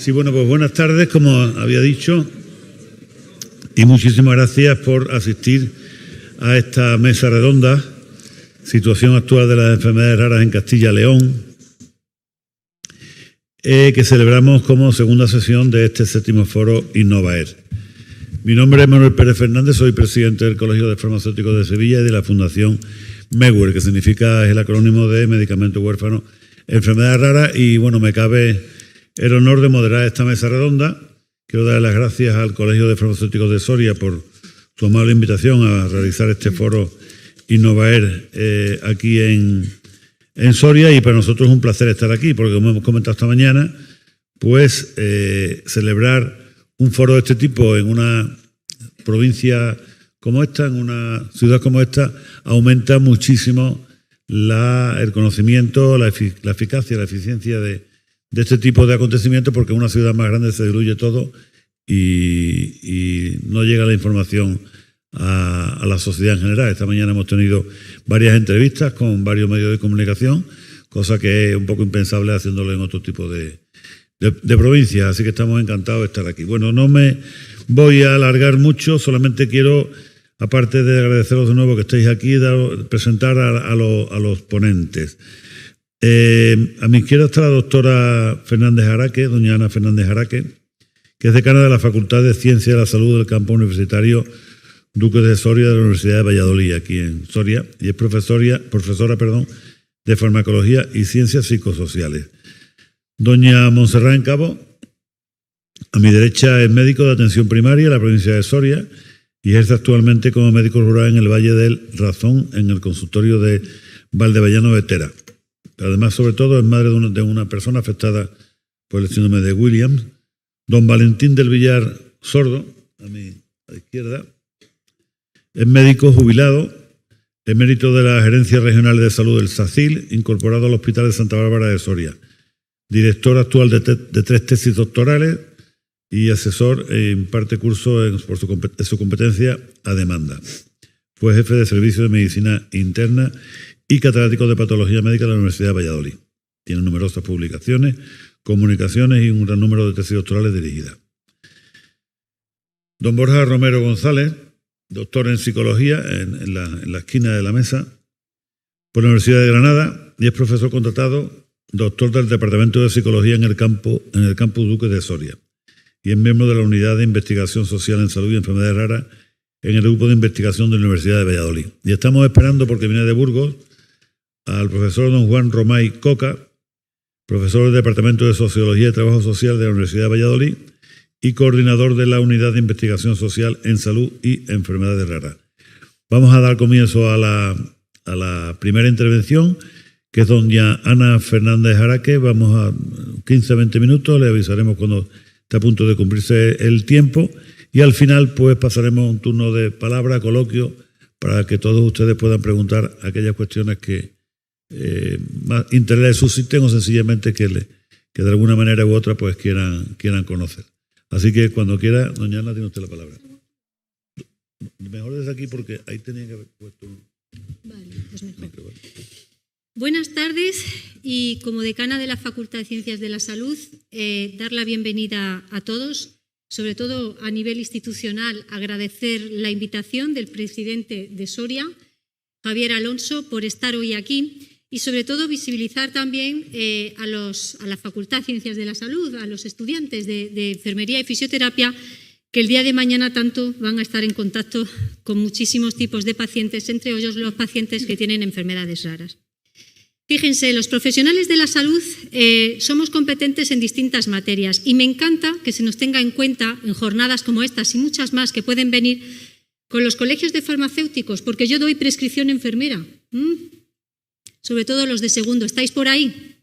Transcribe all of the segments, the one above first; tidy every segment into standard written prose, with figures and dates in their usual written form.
Sí, bueno, pues buenas tardes, como había dicho, y muchísimas gracias por asistir a esta mesa redonda, situación actual de las enfermedades raras en Castilla y León, que celebramos como segunda sesión de este 7º foro Innovaer. Mi nombre es Manuel Pérez Fernández, soy presidente del Colegio de Farmacéuticos de Sevilla y de la Fundación MEWER, que significa, es el acrónimo de Medicamentos Huérfanos, Enfermedades Raras, y bueno, me cabe el honor de moderar esta mesa redonda. Quiero dar las gracias al Colegio de Farmacéuticos de Soria por su amable invitación a realizar este foro Innovaer aquí en Soria, y para nosotros es un placer estar aquí, porque como hemos comentado esta mañana, pues celebrar un foro de este tipo en una provincia como esta, en una ciudad como esta, aumenta muchísimo el conocimiento, la eficacia, la eficiencia de este tipo de acontecimientos, porque en una ciudad más grande se diluye todo y no llega la información a la sociedad en general. Esta mañana hemos tenido varias entrevistas con varios medios de comunicación, cosa que es un poco impensable haciéndolo en otro tipo de provincias, así que estamos encantados de estar aquí. Bueno, no me voy a alargar mucho, solamente quiero, aparte de agradeceros de nuevo que estéis aquí, presentar a los ponentes. A mi izquierda está la doctora Fernández Araque, doña Ana Fernández Araque, que es decana de la Facultad de Ciencias de la Salud del Campus Universitario Duque de Soria de la Universidad de Valladolid, aquí en Soria, y es profesora de Farmacología y Ciencias Psicosociales. Doña Montserrat Encabo, a mi derecha, es médico de atención primaria en la provincia de Soria y ejerce actualmente como médico rural en el Valle del Razón, en el consultorio de Valdebellano de Tera. Además, sobre todo, es madre de una persona afectada por el síndrome de Williams. Don Valentín del Villar Sordo, a mi izquierda, es médico jubilado, emérito de la Gerencia Regional de Salud del SACIL, incorporado al Hospital de Santa Bárbara de Soria. Director actual de 3 tesis doctorales y asesor imparte cursos por su competencia a demanda. Fue jefe de servicio de medicina interna y catedrático de patología médica de la Universidad de Valladolid. Tiene numerosas publicaciones, comunicaciones y un gran número de tesis doctorales dirigidas. Don Borja Romero González, doctor en psicología en la esquina de la mesa, por la Universidad de Granada, y es profesor contratado, doctor del Departamento de Psicología en el Campus Duque de Soria, y es miembro de la Unidad de Investigación Social en Salud y Enfermedades Raras en el Grupo de Investigación de la Universidad de Valladolid. Y estamos esperando, porque viene de Burgos, al profesor don Juan Romay Coca, profesor del Departamento de Sociología y Trabajo Social de la Universidad de Valladolid y coordinador de la Unidad de Investigación Social en Salud y Enfermedades Raras. Vamos a dar comienzo a la primera intervención, que es doña Ana Fernández Araque. Vamos a 15-20 minutos, le avisaremos cuando esté a punto de cumplirse el tiempo, y al final pues pasaremos un turno de palabra, coloquio, para que todos ustedes puedan preguntar aquellas cuestiones que más interés les susciten o sencillamente que de alguna manera u otra pues quieran conocer. Así que cuando quiera, doña Ana, tiene usted la palabra. Mejor desde aquí porque ahí tenía que haber puesto un... Vale, pues mejor. Buenas tardes, y como decana de la Facultad de Ciencias de la Salud, dar la bienvenida a todos, sobre todo a nivel institucional, agradecer la invitación del presidente de Soria, Javier Alonso, por estar hoy aquí, y sobre todo visibilizar también a la Facultad de Ciencias de la Salud, a los estudiantes de enfermería y fisioterapia, que el día de mañana tanto van a estar en contacto con muchísimos tipos de pacientes, entre ellos los pacientes que tienen enfermedades raras. Fíjense, los profesionales de la salud somos competentes en distintas materias, y me encanta que se nos tenga en cuenta en jornadas como estas y muchas más que pueden venir con los colegios de farmacéuticos, porque yo doy prescripción enfermera, sobre todo los de segundo. ¿Estáis por ahí?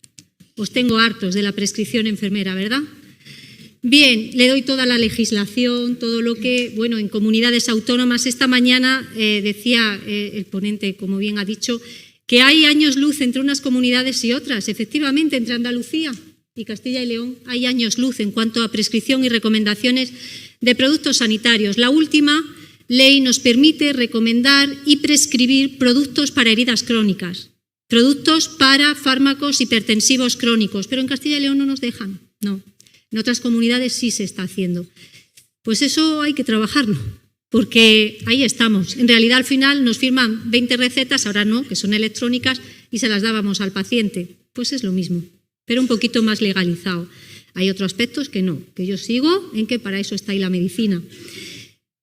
Os tengo hartos de la prescripción enfermera, ¿verdad? Bien, le doy toda la legislación, todo lo que, bueno, en comunidades autónomas. Esta mañana decía el ponente, como bien ha dicho, que hay años luz entre unas comunidades y otras. Efectivamente, entre Andalucía y Castilla y León hay años luz en cuanto a prescripción y recomendaciones de productos sanitarios. La última ley nos permite recomendar y prescribir productos para heridas crónicas, productos para fármacos hipertensivos crónicos, pero en Castilla y León no nos dejan, no. En otras comunidades sí se está haciendo. Pues eso hay que trabajarlo, porque ahí estamos. En realidad, al final nos firman 20 recetas, ahora no, que son electrónicas, y se las dábamos al paciente. Pues es lo mismo, pero un poquito más legalizado. Hay otros aspectos que no, que yo sigo en que para eso está ahí la medicina.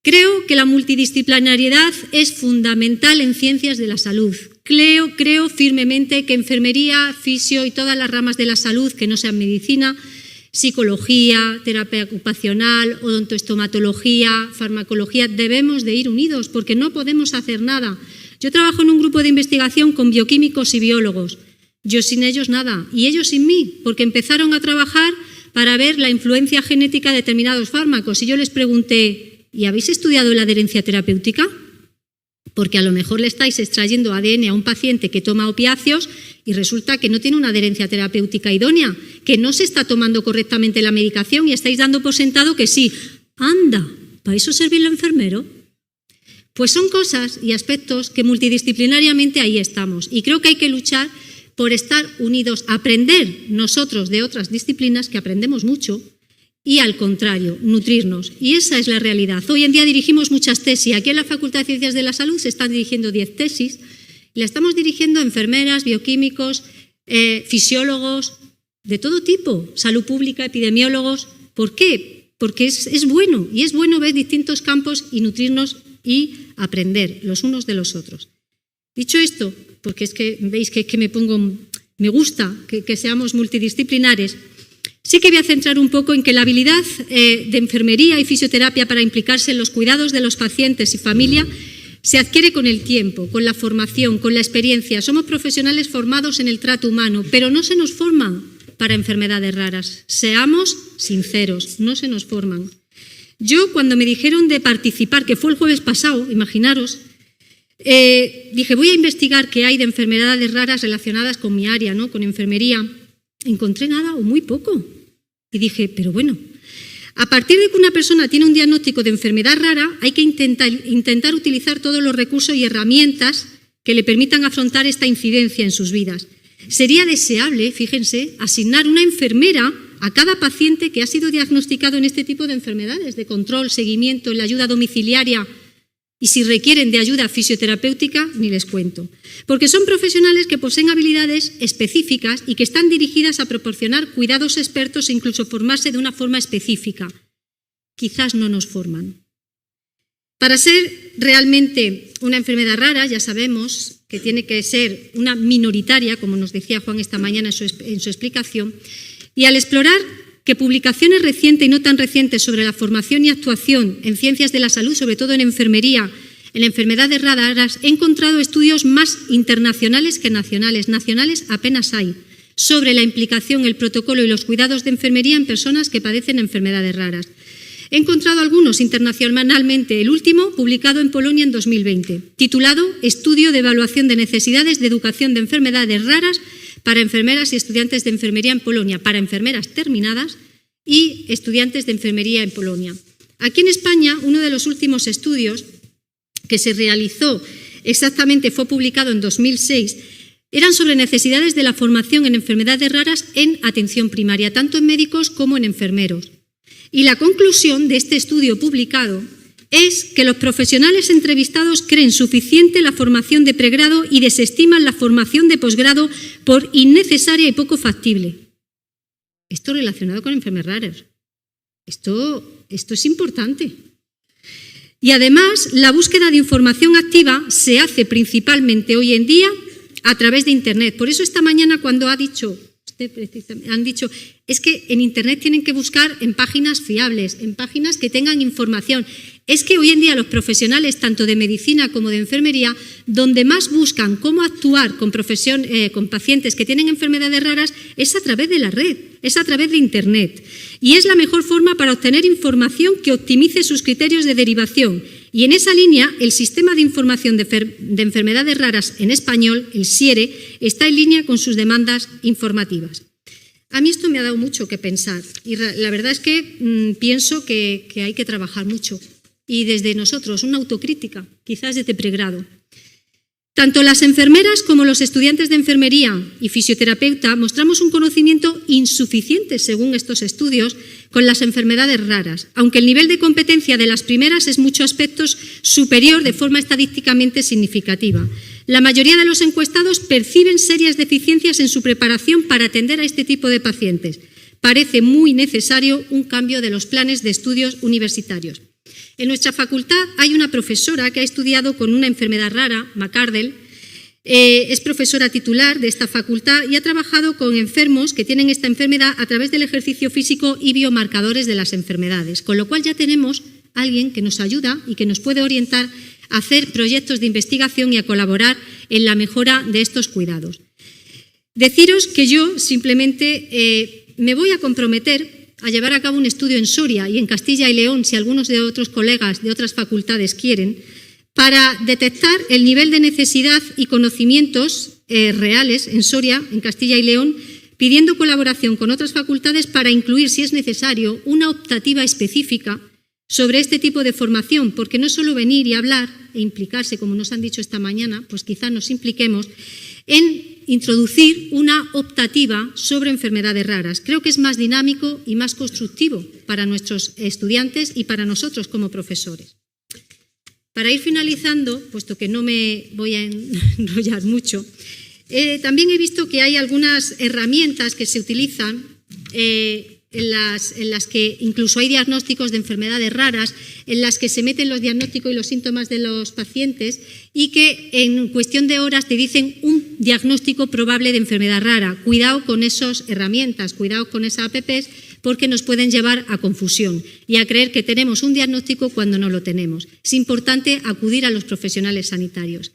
Creo que la multidisciplinariedad es fundamental en ciencias de la salud. Creo firmemente que enfermería, fisio y todas las ramas de la salud que no sean medicina, psicología, terapia ocupacional, odontoestomatología, farmacología, debemos de ir unidos porque no podemos hacer nada. Yo trabajo en un grupo de investigación con bioquímicos y biólogos. Yo sin ellos nada y ellos sin mí, porque empezaron a trabajar para ver la influencia genética de determinados fármacos. Y yo les pregunté, ¿y habéis estudiado la adherencia terapéutica? Porque a lo mejor le estáis extrayendo ADN a un paciente que toma opiáceos y resulta que no tiene una adherencia terapéutica idónea, que no se está tomando correctamente la medicación y estáis dando por sentado que sí. Anda, ¿para eso servir el enfermero? Pues son cosas y aspectos que multidisciplinariamente ahí estamos. Y creo que hay que luchar por estar unidos, aprender nosotros de otras disciplinas, que aprendemos mucho, y al contrario, nutrirnos. Y esa es la realidad. Hoy en día dirigimos muchas tesis. Aquí en la Facultad de Ciencias de la Salud se están dirigiendo 10 tesis. La estamos dirigiendo a enfermeras, bioquímicos, fisiólogos, de todo tipo, salud pública, epidemiólogos. ¿Por qué? Porque es bueno, y es bueno ver distintos campos y nutrirnos y aprender los unos de los otros. Dicho esto, porque es que veis que me gusta que seamos multidisciplinares, sí que voy a centrar un poco en que la habilidad de enfermería y fisioterapia para implicarse en los cuidados de los pacientes y familia se adquiere con el tiempo, con la formación, con la experiencia. Somos profesionales formados en el trato humano, pero no se nos forman para enfermedades raras. Seamos sinceros, no se nos forman. Yo, cuando me dijeron de participar, que fue el jueves pasado, imaginaros, dije, voy a investigar qué hay de enfermedades raras relacionadas con mi área, ¿no? Con enfermería. Encontré nada o muy poco. Y dije, pero bueno, a partir de que una persona tiene un diagnóstico de enfermedad rara, hay que intentar utilizar todos los recursos y herramientas que le permitan afrontar esta incidencia en sus vidas. Sería deseable, fíjense, asignar una enfermera a cada paciente que ha sido diagnosticado en este tipo de enfermedades, de control, seguimiento, en la ayuda domiciliaria. Y si requieren de ayuda fisioterapéutica, ni les cuento. Porque son profesionales que poseen habilidades específicas y que están dirigidas a proporcionar cuidados expertos e incluso formarse de una forma específica. Quizás no nos forman. Para ser realmente una enfermedad rara, ya sabemos que tiene que ser una minoritaria, como nos decía Juan esta mañana en su explicación, y al explorar que publicaciones recientes y no tan recientes sobre la formación y actuación en ciencias de la salud, sobre todo en enfermería, en enfermedades raras, he encontrado estudios más internacionales que nacionales. Nacionales apenas hay, sobre la implicación, el protocolo y los cuidados de enfermería en personas que padecen enfermedades raras. He encontrado algunos internacionalmente, el último publicado en Polonia en 2020, titulado Estudio de evaluación de necesidades de educación de enfermedades raras para enfermeras y estudiantes de enfermería en Polonia, para enfermeras terminadas y estudiantes de enfermería en Polonia. Aquí en España, uno de los últimos estudios que se realizó, exactamente fue publicado en 2006, eran sobre necesidades de la formación en enfermedades raras en atención primaria, tanto en médicos como en enfermeros. Y la conclusión de este estudio publicado es que los profesionales entrevistados creen suficiente la formación de pregrado y desestiman la formación de posgrado por innecesaria y poco factible. Esto relacionado con enfermedades raras. Esto es importante. Y además, la búsqueda de información activa se hace principalmente hoy en día a través de Internet. Por eso esta mañana cuando han dicho, es que en Internet tienen que buscar en páginas fiables, en páginas que tengan información. Es que hoy en día los profesionales, tanto de medicina como de enfermería, donde más buscan cómo actuar con pacientes que tienen enfermedades raras es a través de la red, es a través de Internet. Y es la mejor forma para obtener información que optimice sus criterios de derivación. Y en esa línea, el Sistema de Información de Enfermedades Raras en español, el SIERE, está en línea con sus demandas informativas. A mí esto me ha dado mucho que pensar y la verdad es que pienso que hay que trabajar mucho. Y desde nosotros, una autocrítica, quizás desde pregrado. Tanto las enfermeras como los estudiantes de enfermería y fisioterapeuta mostramos un conocimiento insuficiente, según estos estudios, con las enfermedades raras, aunque el nivel de competencia de las primeras es muchos aspectos superior de forma estadísticamente significativa. La mayoría de los encuestados perciben serias deficiencias en su preparación para atender a este tipo de pacientes. Parece muy necesario un cambio de los planes de estudios universitarios. En nuestra facultad hay una profesora que ha estudiado con una enfermedad rara, McArdle, es profesora titular de esta facultad y ha trabajado con enfermos que tienen esta enfermedad a través del ejercicio físico y biomarcadores de las enfermedades, con lo cual ya tenemos a alguien que nos ayuda y que nos puede orientar a hacer proyectos de investigación y a colaborar en la mejora de estos cuidados. Deciros que yo simplemente me voy a comprometer a llevar a cabo un estudio en Soria y en Castilla y León, si algunos de otros colegas de otras facultades quieren, para detectar el nivel de necesidad y conocimientos reales en Soria, en Castilla y León, pidiendo colaboración con otras facultades para incluir, si es necesario, una optativa específica sobre este tipo de formación, porque no solo venir y hablar e implicarse, como nos han dicho esta mañana, pues quizá nos impliquemos en introducir una optativa sobre enfermedades raras. Creo que es más dinámico y más constructivo para nuestros estudiantes y para nosotros como profesores. Para ir finalizando, puesto que no me voy a enrollar mucho, también he visto que hay algunas herramientas que se utilizan en las que incluso hay diagnósticos de enfermedades raras, en las que se meten los diagnósticos y los síntomas de los pacientes y que en cuestión de horas te dicen un diagnóstico probable de enfermedad rara. Cuidado con esas herramientas, cuidado con esas apps, porque nos pueden llevar a confusión y a creer que tenemos un diagnóstico cuando no lo tenemos. Es importante acudir a los profesionales sanitarios.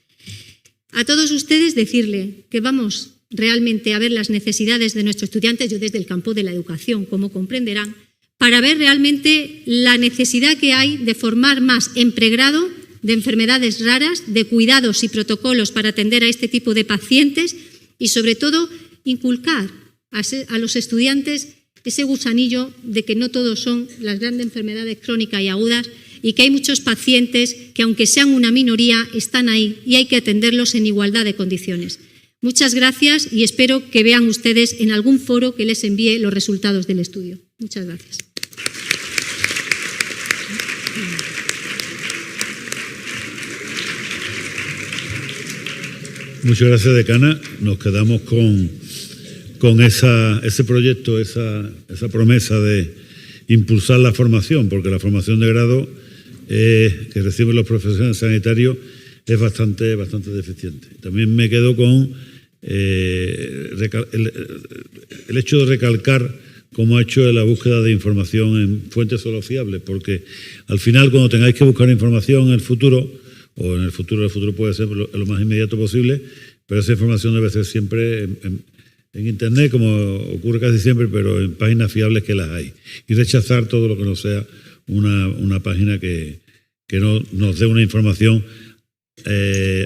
A todos ustedes decirle que vamos realmente a ver las necesidades de nuestros estudiantes, yo desde el campo de la educación, como comprenderán, para ver realmente la necesidad que hay de formar más en pregrado de enfermedades raras, de cuidados y protocolos para atender a este tipo de pacientes y, sobre todo, inculcar a los estudiantes ese gusanillo de que no todos son las grandes enfermedades crónicas y agudas y que hay muchos pacientes que, aunque sean una minoría, están ahí y hay que atenderlos en igualdad de condiciones. Muchas gracias y espero que vean ustedes en algún foro que les envíe los resultados del estudio. Muchas gracias. Muchas gracias, decana. Nos quedamos con ese proyecto, esa promesa de impulsar la formación, porque la formación de grado que reciben los profesionales sanitarios es bastante deficiente. También me quedo con el hecho de recalcar cómo ha hecho la búsqueda de información en fuentes solo fiables, porque al final, cuando tengáis que buscar información en el futuro, o en el futuro puede ser lo más inmediato posible, pero esa información debe ser siempre en Internet, como ocurre casi siempre, pero en páginas fiables que las hay. Y rechazar todo lo que no sea una página que no nos dé una información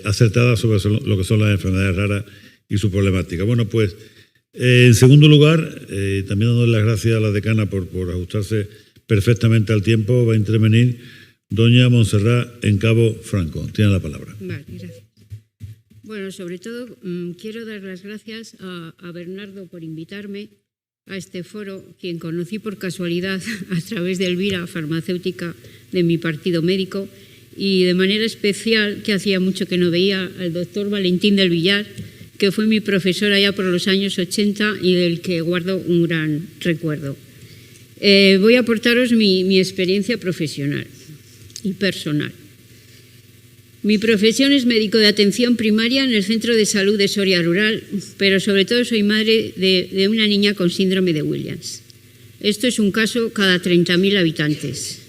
acertada sobre lo que son las enfermedades raras y su problemática. Bueno, pues en segundo lugar, también dándole las gracias a la decana por ajustarse perfectamente al tiempo, va a intervenir doña Montserrat Encabo Franco. Tiene la palabra. Vale, gracias. Bueno, sobre todo quiero dar las gracias a Bernardo por invitarme a este foro, quien conocí por casualidad a través de Elvira, farmacéutica de mi partido médico, y de manera especial, que hacía mucho que no veía, al doctor Valentín del Villar, que fue mi profesor allá por los años 80 y del que guardo un gran recuerdo. Voy a aportaros mi experiencia profesional y personal. Mi profesión es médico de atención primaria en el Centro de Salud de Soria Rural, pero sobre todo soy madre de una niña con síndrome de Williams. Esto es un caso cada 30.000 habitantes.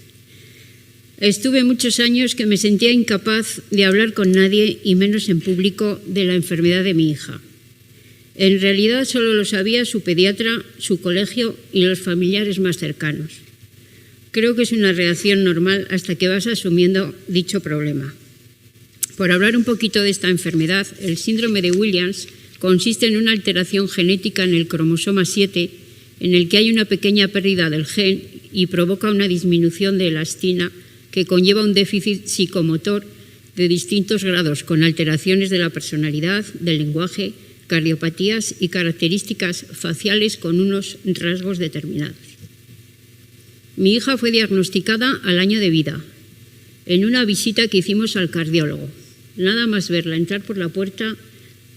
Estuve muchos años que me sentía incapaz de hablar con nadie, y menos en público, de la enfermedad de mi hija. En realidad solo lo sabía su pediatra, su colegio y los familiares más cercanos. Creo que es una reacción normal hasta que vas asumiendo dicho problema. Por hablar un poquito de esta enfermedad, el síndrome de Williams consiste en una alteración genética en el cromosoma 7, en el que hay una pequeña pérdida del gen y provoca una disminución de elastina que conlleva un déficit psicomotor de distintos grados, con alteraciones de la personalidad, del lenguaje, cardiopatías y características faciales con unos rasgos determinados. Mi hija fue diagnosticada al año de vida, en una visita que hicimos al cardiólogo. Nada más verla entrar por la puerta,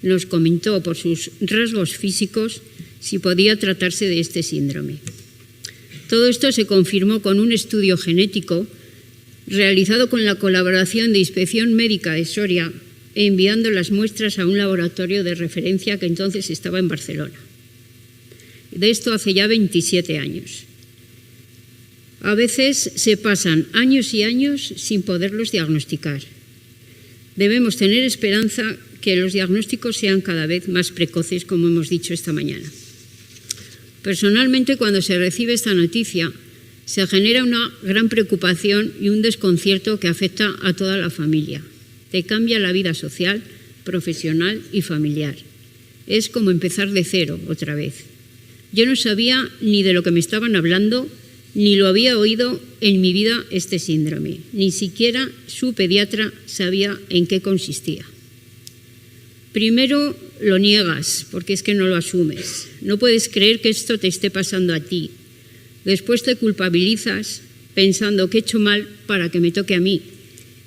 nos comentó por sus rasgos físicos si podía tratarse de este síndrome. Todo esto se confirmó con un estudio genético realizado con la colaboración de Inspección Médica de Soria, enviando las muestras a un laboratorio de referencia que entonces estaba en Barcelona. De esto hace ya 27 años. A veces se pasan años y años sin poderlos diagnosticar. Debemos tener esperanza que los diagnósticos sean cada vez más precoces, como hemos dicho esta mañana. Personalmente, cuando se recibe esta noticia, se genera una gran preocupación y un desconcierto que afecta a toda la familia. Te cambia la vida social, profesional y familiar. Es como empezar de cero otra vez. Yo no sabía ni de lo que me estaban hablando, ni lo había oído en mi vida este síndrome. Ni siquiera su pediatra sabía en qué consistía. Primero lo niegas, porque es que no lo asumes. No puedes creer que esto te esté pasando a ti. Después te culpabilizas pensando que he hecho mal para que me toque a mí.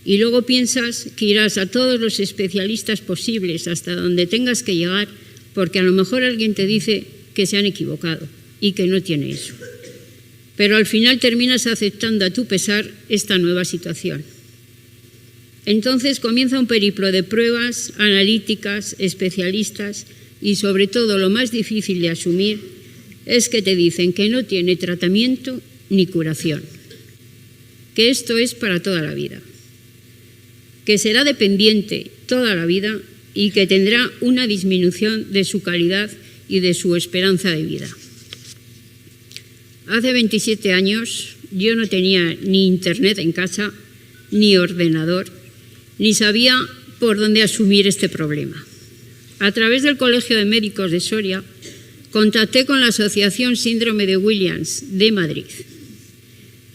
Y luego piensas que irás a todos los especialistas posibles hasta donde tengas que llegar, porque a lo mejor alguien te dice que se han equivocado y que no tiene eso. Pero al final terminas aceptando a tu pesar esta nueva situación. Entonces comienza un periplo de pruebas, analíticas, especialistas y sobre todo lo más difícil de asumir es que te dicen que no tiene tratamiento ni curación, que esto es para toda la vida, que será dependiente toda la vida y que tendrá una disminución de su calidad y de su esperanza de vida. Hace 27 años yo no tenía ni internet en casa, ni ordenador, ni sabía por dónde asumir este problema. A través del Colegio de Médicos de Soria, contacté con la Asociación Síndrome de Williams de Madrid.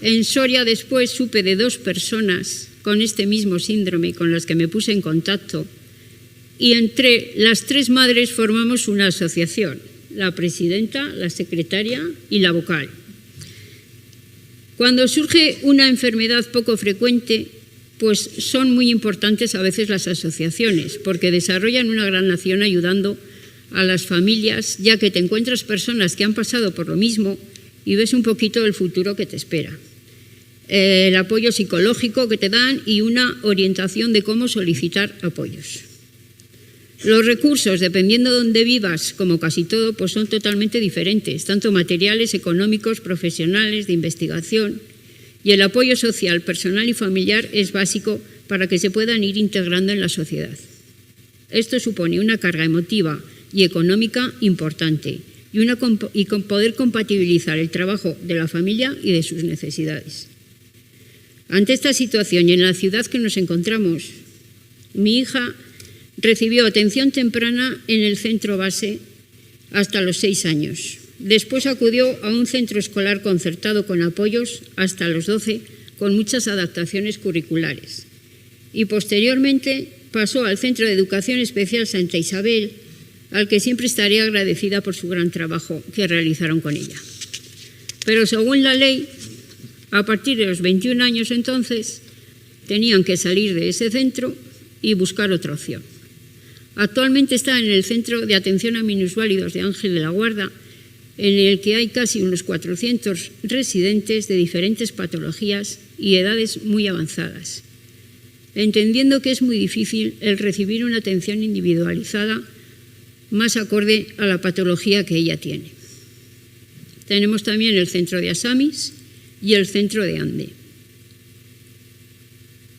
En Soria después supe de 2 personas con este mismo síndrome con las que me puse en contacto y entre las 3 madres formamos una asociación, la presidenta, la secretaria y la vocal. Cuando surge una enfermedad poco frecuente, pues son muy importantes a veces las asociaciones porque desarrollan una gran acción ayudando a las familias, ya que te encuentras personas que han pasado por lo mismo y ves un poquito el futuro que te espera. El apoyo psicológico que te dan y una orientación de cómo solicitar apoyos. Los recursos, dependiendo de dónde vivas, como casi todo, pues son totalmente diferentes, tanto materiales, económicos, profesionales, de investigación. Y el apoyo social, personal y familiar es básico para que se puedan ir integrando en la sociedad. Esto supone una carga emotiva y económica importante y con poder compatibilizar el trabajo de la familia y de sus necesidades. Ante esta situación y en la ciudad que nos encontramos, mi hija recibió atención temprana en el centro base hasta los 6 años. Después acudió a un centro escolar concertado con apoyos hasta los 12, con muchas adaptaciones curriculares. Y posteriormente pasó al Centro de Educación Especial Santa Isabel, al que siempre estaré agradecida por su gran trabajo que realizaron con ella. Pero según la ley, a partir de los 21 años entonces, tenían que salir de ese centro y buscar otra opción. Actualmente está en el Centro de Atención a Minusválidos de Ángel de la Guarda, en el que hay casi unos 400 residentes de diferentes patologías y edades muy avanzadas, entendiendo que es muy difícil el recibir una atención individualizada más acorde a la patología que ella tiene. Tenemos también el centro de Asamis y el centro de Ande.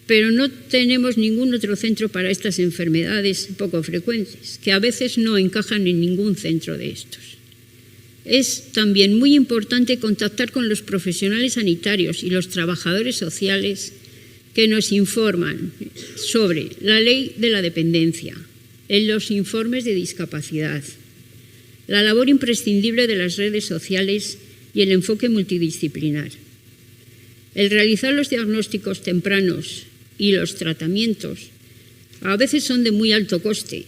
Pero no tenemos ningún otro centro para estas enfermedades poco frecuentes, que a veces no encajan en ningún centro de estos. Es también muy importante contactar con los profesionales sanitarios y los trabajadores sociales que nos informan sobre la ley de la dependencia, en los informes de discapacidad, la labor imprescindible de las redes sociales y el enfoque multidisciplinar. El realizar los diagnósticos tempranos y los tratamientos a veces son de muy alto coste,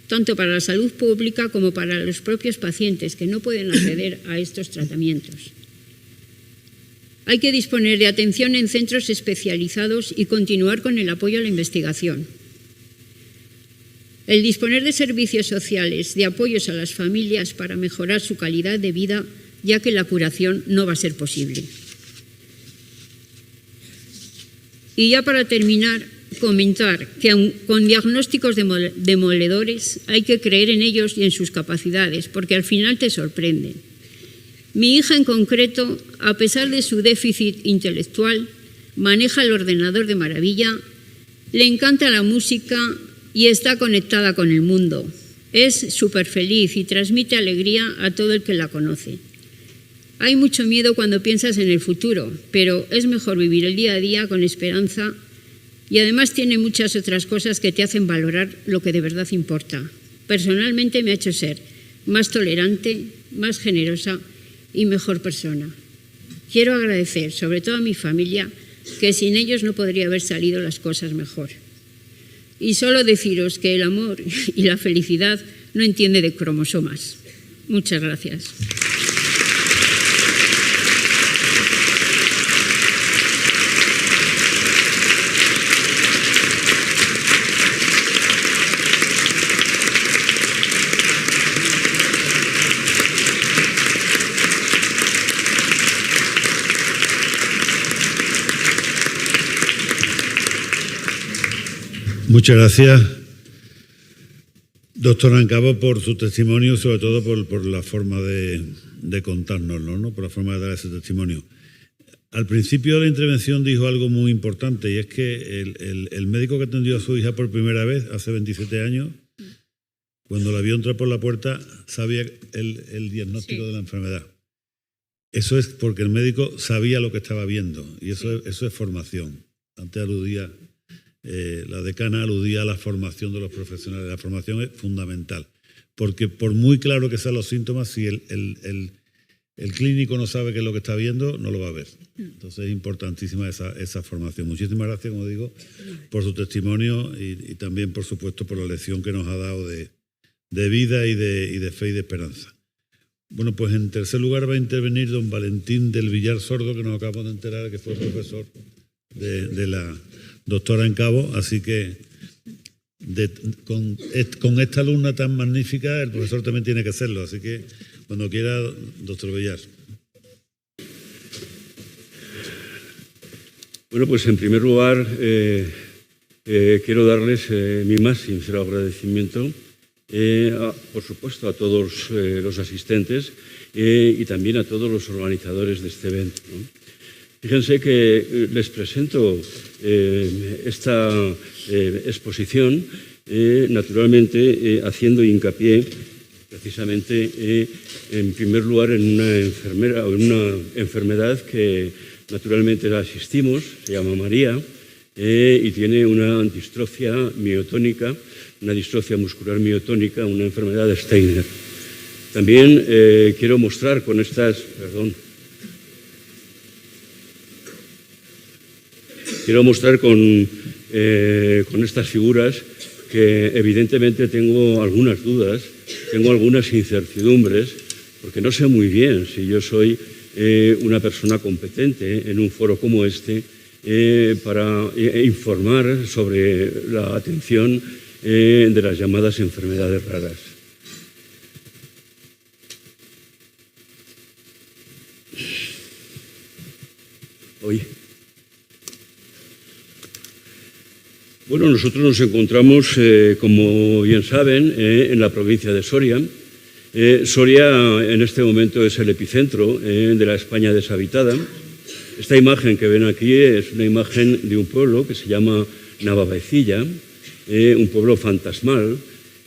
tanto para la salud pública como para los propios pacientes que no pueden acceder a estos tratamientos. Hay que disponer de atención en centros especializados y continuar con el apoyo a la investigación. El disponer de servicios sociales, de apoyos a las familias para mejorar su calidad de vida, ya que la curación no va a ser posible. Y ya para terminar, comentar que aun con diagnósticos demoledores hay que creer en ellos y en sus capacidades, porque al final te sorprenden. Mi hija en concreto, a pesar de su déficit intelectual, maneja el ordenador de maravilla, le encanta la música y está conectada con el mundo. Es súper feliz y transmite alegría a todo el que la conoce. Hay mucho miedo cuando piensas en el futuro, pero es mejor vivir el día a día con esperanza y además tiene muchas otras cosas que te hacen valorar lo que de verdad importa. Personalmente me ha hecho ser más tolerante, más generosa y mejor persona. Quiero agradecer sobre todo a mi familia, que sin ellos no podría haber salido las cosas mejor. Y solo deciros que el amor y la felicidad no entiende de cromosomas. Muchas gracias. Muchas gracias, doctor Ancabo, por su testimonio, sobre todo por la forma de contárnoslo, ¿no? Por la forma de dar ese testimonio. Al principio de la intervención dijo algo muy importante, y es que el médico que atendió a su hija por primera vez, hace 27 años, cuando la vio entrar por la puerta, sabía el diagnóstico de la enfermedad. Eso es porque el médico sabía lo que estaba viendo, y eso es formación. Antes aludía... la decana aludía a la formación de los profesionales. La formación es fundamental, porque por muy claro que sean los síntomas, si el clínico no sabe qué es lo que está viendo, no lo va a ver. Entonces es importantísima esa formación. Muchísimas gracias, como digo, por su testimonio y también, por supuesto, por la lección que nos ha dado de vida y de fe y de esperanza. Bueno, pues en tercer lugar va a intervenir don Valentín del Villar Sordo, que nos acabamos de enterar que fue profesor de la doctora Ancabo, así que con esta alumna tan magnífica el profesor también tiene que hacerlo, así que cuando quiera, doctor Villar. Bueno, pues en primer lugar quiero darles mi más sincero agradecimiento, por supuesto a todos los asistentes y también a todos los organizadores de este evento, ¿no? Fíjense que les presento esta exposición, naturalmente haciendo hincapié precisamente en primer lugar en una enfermedad que naturalmente la asistimos, se llama María, y tiene una distrofia miotónica, una distrofia muscular miotónica, una enfermedad de Steiner. También quiero mostrar con estas, quiero mostrar con estas figuras que evidentemente tengo algunas dudas, tengo algunas incertidumbres, porque no sé muy bien si yo soy una persona competente en un foro como este para informar sobre la atención de las llamadas enfermedades raras. Oye. Bueno, nosotros nos encontramos, como bien saben, en la provincia de Soria. Soria en este momento es el epicentro de la España deshabitada. Esta imagen que ven aquí es una imagen de un pueblo que se llama Navavecilla, un pueblo fantasmal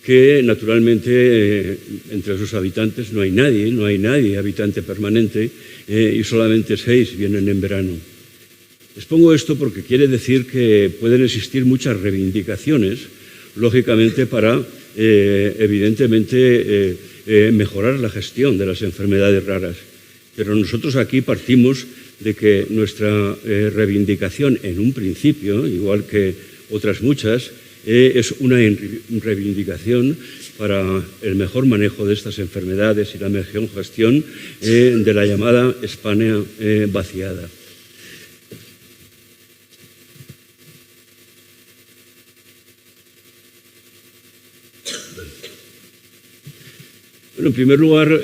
que naturalmente entre sus habitantes no hay nadie habitante permanente y solamente 6 vienen en verano. Les pongo esto porque quiere decir que pueden existir muchas reivindicaciones, lógicamente, para, evidentemente, mejorar la gestión de las enfermedades raras. Pero nosotros aquí partimos de que nuestra reivindicación en un principio, igual que otras muchas, es una reivindicación para el mejor manejo de estas enfermedades y la mejor gestión de la llamada España vaciada. Bueno, en primer lugar,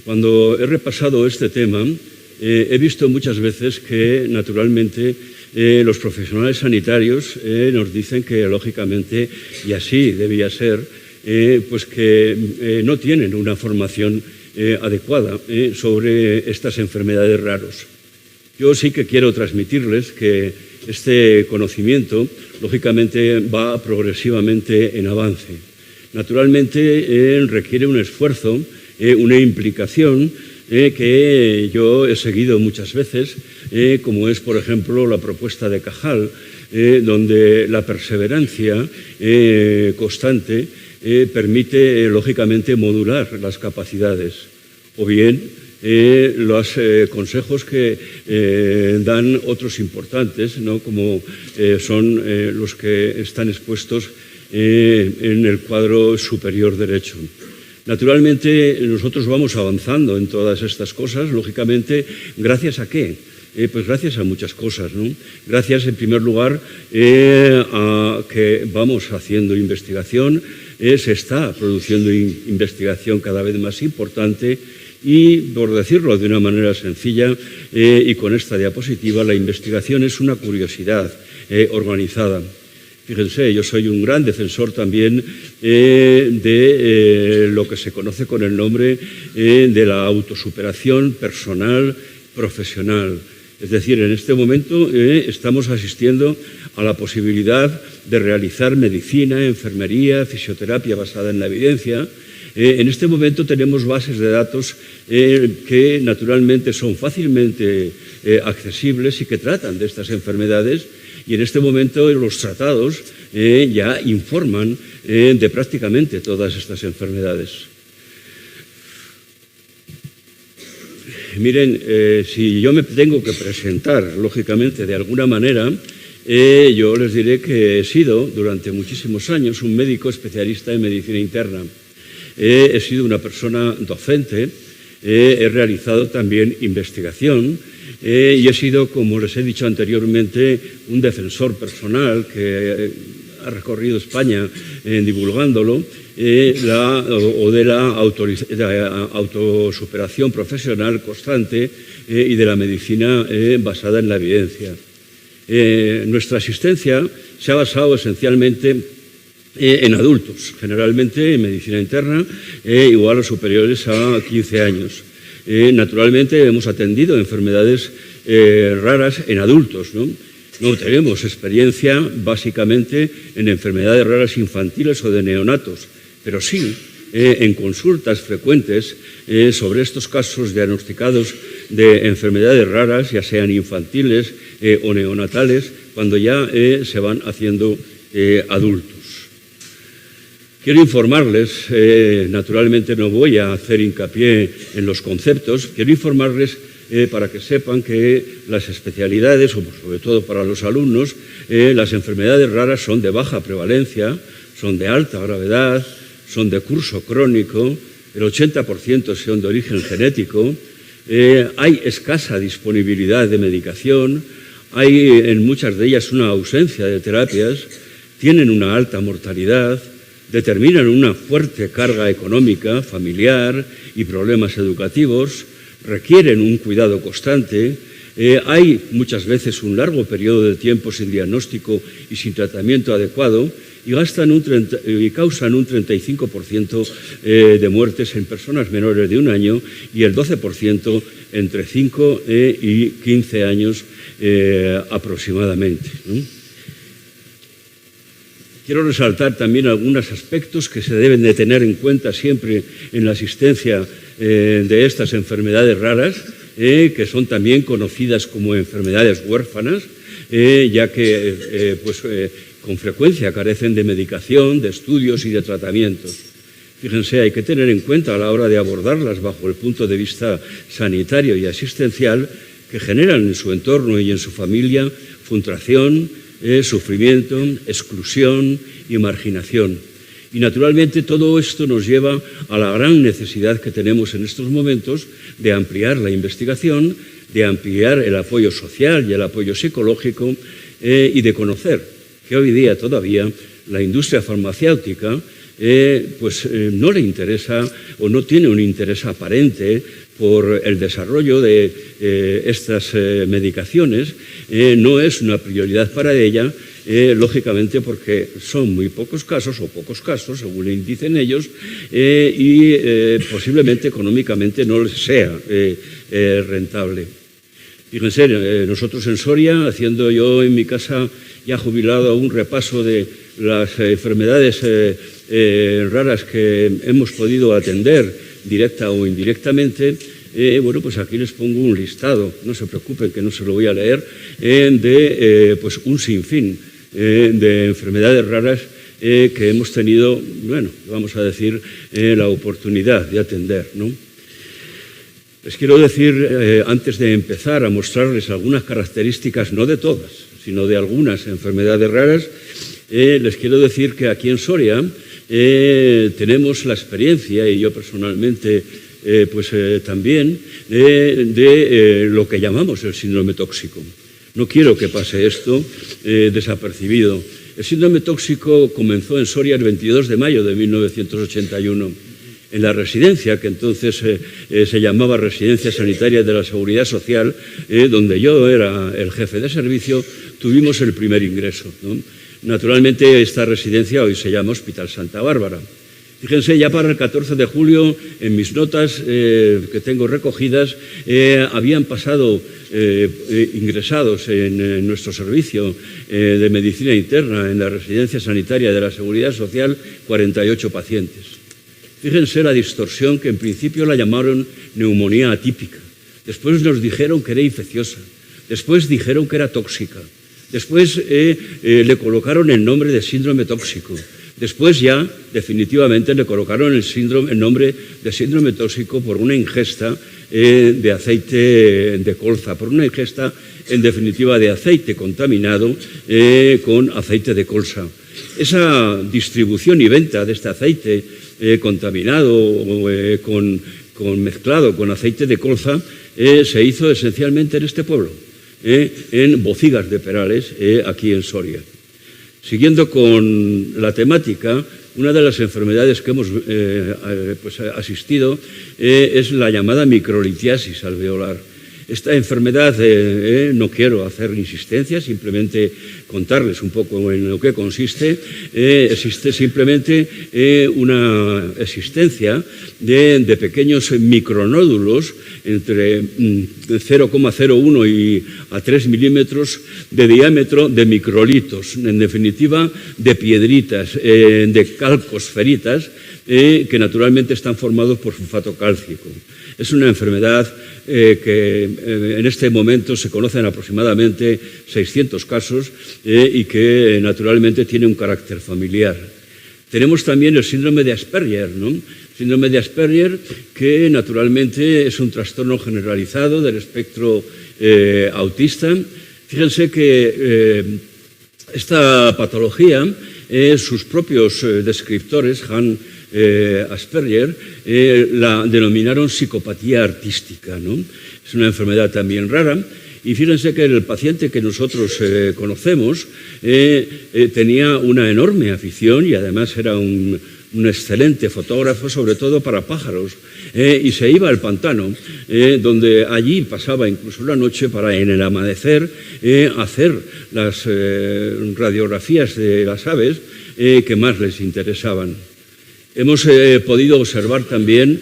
cuando he repasado este tema, he visto muchas veces que, naturalmente, los profesionales sanitarios nos dicen que, lógicamente, y así debía ser, pues que no tienen una formación adecuada sobre estas enfermedades raras. Yo sí que quiero transmitirles que este conocimiento, lógicamente, va progresivamente en avance. Naturalmente, requiere un esfuerzo, una implicación que yo he seguido muchas veces, como es, por ejemplo, la propuesta de Cajal, donde la perseverancia constante permite, lógicamente, modular las capacidades. O bien, los consejos que dan otros importantes, ¿no?, como son los que están expuestos en el cuadro superior derecho. Naturalmente, nosotros vamos avanzando en todas estas cosas, lógicamente, ¿gracias a qué? Pues gracias a muchas cosas, ¿no? Gracias, en primer lugar, a que vamos haciendo investigación, se está produciendo investigación cada vez más importante y, por decirlo de una manera sencilla, y con esta diapositiva, la investigación es una curiosidad organizada. Fíjense, yo soy un gran defensor también de lo que se conoce con el nombre de la autosuperación personal profesional. Es decir, en este momento estamos asistiendo a la posibilidad de realizar medicina, enfermería, fisioterapia basada en la evidencia. En este momento tenemos bases de datos que naturalmente son fácilmente accesibles y que tratan de estas enfermedades. Y en este momento los tratados ya informan de prácticamente todas estas enfermedades. Miren, si yo me tengo que presentar, lógicamente, de alguna manera, yo les diré que he sido durante muchísimos años un médico especialista en medicina interna. He sido una persona docente, he realizado también investigación, y he sido, como les he dicho anteriormente, un defensor personal que ha recorrido España divulgándolo, de la autosuperación profesional constante y de la medicina basada en la evidencia. Nuestra asistencia se ha basado esencialmente en adultos, generalmente en medicina interna, igual o superiores a 15 años. Naturalmente hemos atendido enfermedades raras en adultos, ¿no? No tenemos experiencia básicamente en enfermedades raras infantiles o de neonatos, pero sí en consultas frecuentes sobre estos casos diagnosticados de enfermedades raras, ya sean infantiles o neonatales, cuando ya se van haciendo adultos. Quiero informarles, naturalmente no voy a hacer hincapié en los conceptos, quiero informarles para que sepan que las especialidades, o sobre todo para los alumnos, las enfermedades raras son de baja prevalencia, son de alta gravedad, son de curso crónico, el 80% son de origen genético, hay escasa disponibilidad de medicación, hay en muchas de ellas una ausencia de terapias, tienen una alta mortalidad, determinan una fuerte carga económica, familiar y problemas educativos, requieren un cuidado constante, hay muchas veces un largo periodo de tiempo sin diagnóstico y sin tratamiento adecuado y causan un 35% de muertes en personas menores de 1 año y el 12% entre 5 y 15 años aproximadamente, ¿no? Quiero resaltar también algunos aspectos que se deben de tener en cuenta siempre en la asistencia de estas enfermedades raras, que son también conocidas como enfermedades huérfanas, ya que con frecuencia carecen de medicación, de estudios y de tratamientos. Fíjense, hay que tener en cuenta a la hora de abordarlas bajo el punto de vista sanitario y asistencial que generan en su entorno y en su familia frustración, sufrimiento, exclusión y marginación. Y naturalmente todo esto nos lleva a la gran necesidad que tenemos en estos momentos de ampliar la investigación, de ampliar el apoyo social y el apoyo psicológico y de conocer que hoy día todavía la industria farmacéutica no le interesa o no tiene un interés aparente por el desarrollo de estas medicaciones, no es una prioridad para ella, lógicamente porque son muy pocos casos, según dicen ellos, y posiblemente económicamente no les sea rentable. Fíjense, nosotros en Soria, haciendo yo en mi casa ya jubilado un repaso de las enfermedades raras que hemos podido atender, directa o indirectamente, pues aquí les pongo un listado, no se preocupen que no se lo voy a leer, de un sinfín de enfermedades raras que hemos tenido, vamos a decir, la oportunidad de atender, ¿no? Les quiero decir, antes de empezar a mostrarles algunas características, no de todas, sino de algunas enfermedades raras, les quiero decir que aquí en Soria tenemos la experiencia, y yo personalmente también, de lo que llamamos el síndrome tóxico. No quiero que pase esto desapercibido. El síndrome tóxico comenzó en Soria el 22 de mayo de 1981. En la residencia, que entonces se llamaba Residencia Sanitaria de la Seguridad Social, donde yo era el jefe de servicio, tuvimos el primer ingreso, ¿no? Naturalmente, esta residencia hoy se llama Hospital Santa Bárbara. Fíjense, ya para el 14 de julio, en mis notas que tengo recogidas, habían pasado ingresados en nuestro servicio de medicina interna en la Residencia Sanitaria de la Seguridad Social 48 pacientes. Fíjense la distorsión, que en principio la llamaron neumonía atípica. Después nos dijeron que era infecciosa. Después dijeron que era tóxica. Después le colocaron el nombre de síndrome tóxico. Después ya, definitivamente, le colocaron el nombre de síndrome tóxico por una ingesta de aceite de colza, por una ingesta, en definitiva, de aceite contaminado con aceite de colza. Esa distribución y venta de este aceite contaminado mezclado con aceite de colza se hizo esencialmente en este pueblo, en Bocigas de Perales, aquí en Soria. Siguiendo con la temática, una de las enfermedades que hemos asistido es la llamada microlitiasis alveolar. Esta enfermedad, no quiero hacer insistencia, simplemente contarles un poco en lo que consiste. Existe simplemente una existencia de pequeños micronódulos entre 0,01 y a 3 milímetros de diámetro de microlitos, en definitiva de piedritas, de calcosferitas, que naturalmente están formados por sulfato cálcico. Es una enfermedad que en este momento se conocen aproximadamente 600 casos y que naturalmente tiene un carácter familiar. Tenemos también el síndrome de Asperger, ¿no? Síndrome de Asperger, que naturalmente es un trastorno generalizado del espectro autista. Fíjense que esta patología, sus propios descriptores, Hans Asperger, la denominaron psicopatía artística, ¿no? Es una enfermedad también rara. Y fíjense que el paciente que nosotros conocemos tenía una enorme afición y además era un excelente fotógrafo, sobre todo para pájaros, y se iba al pantano, donde allí pasaba incluso la noche para en el amanecer hacer las radiografías de las aves que más les interesaban. Hemos podido observar también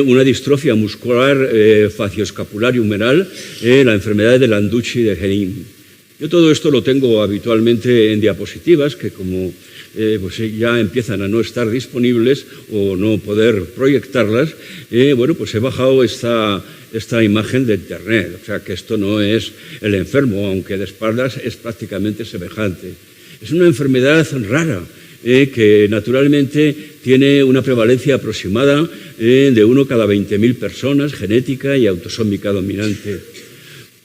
una distrofia muscular facioescapular y humeral, la enfermedad de Landucci de Hennig. Yo todo esto lo tengo habitualmente en diapositivas que como ya empiezan a no estar disponibles o no poder proyectarlas, pues he bajado esta imagen de internet. O sea que esto no es el enfermo, aunque de espaldas es prácticamente semejante. Es una enfermedad rara, que naturalmente tiene una prevalencia aproximada de 1 cada 20.000 personas, genética y autosómica dominante.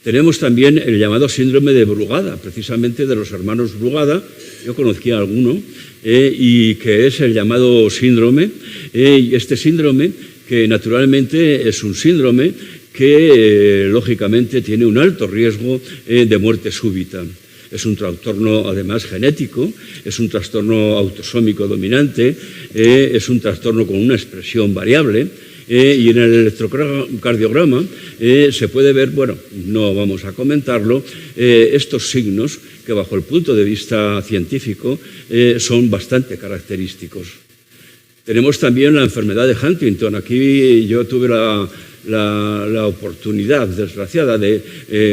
Tenemos también el llamado síndrome de Brugada, precisamente de los hermanos Brugada, yo conocía a alguno, y que es el llamado síndrome, y este síndrome que naturalmente es un síndrome que lógicamente tiene un alto riesgo de muerte súbita. Es un trastorno además genético, es un trastorno autosómico dominante, es un trastorno con una expresión variable, y en el electrocardiograma se puede ver, bueno, no vamos a comentarlo, estos signos que bajo el punto de vista científico son bastante característicos. Tenemos también la enfermedad de Huntington. Aquí yo tuve la oportunidad desgraciada de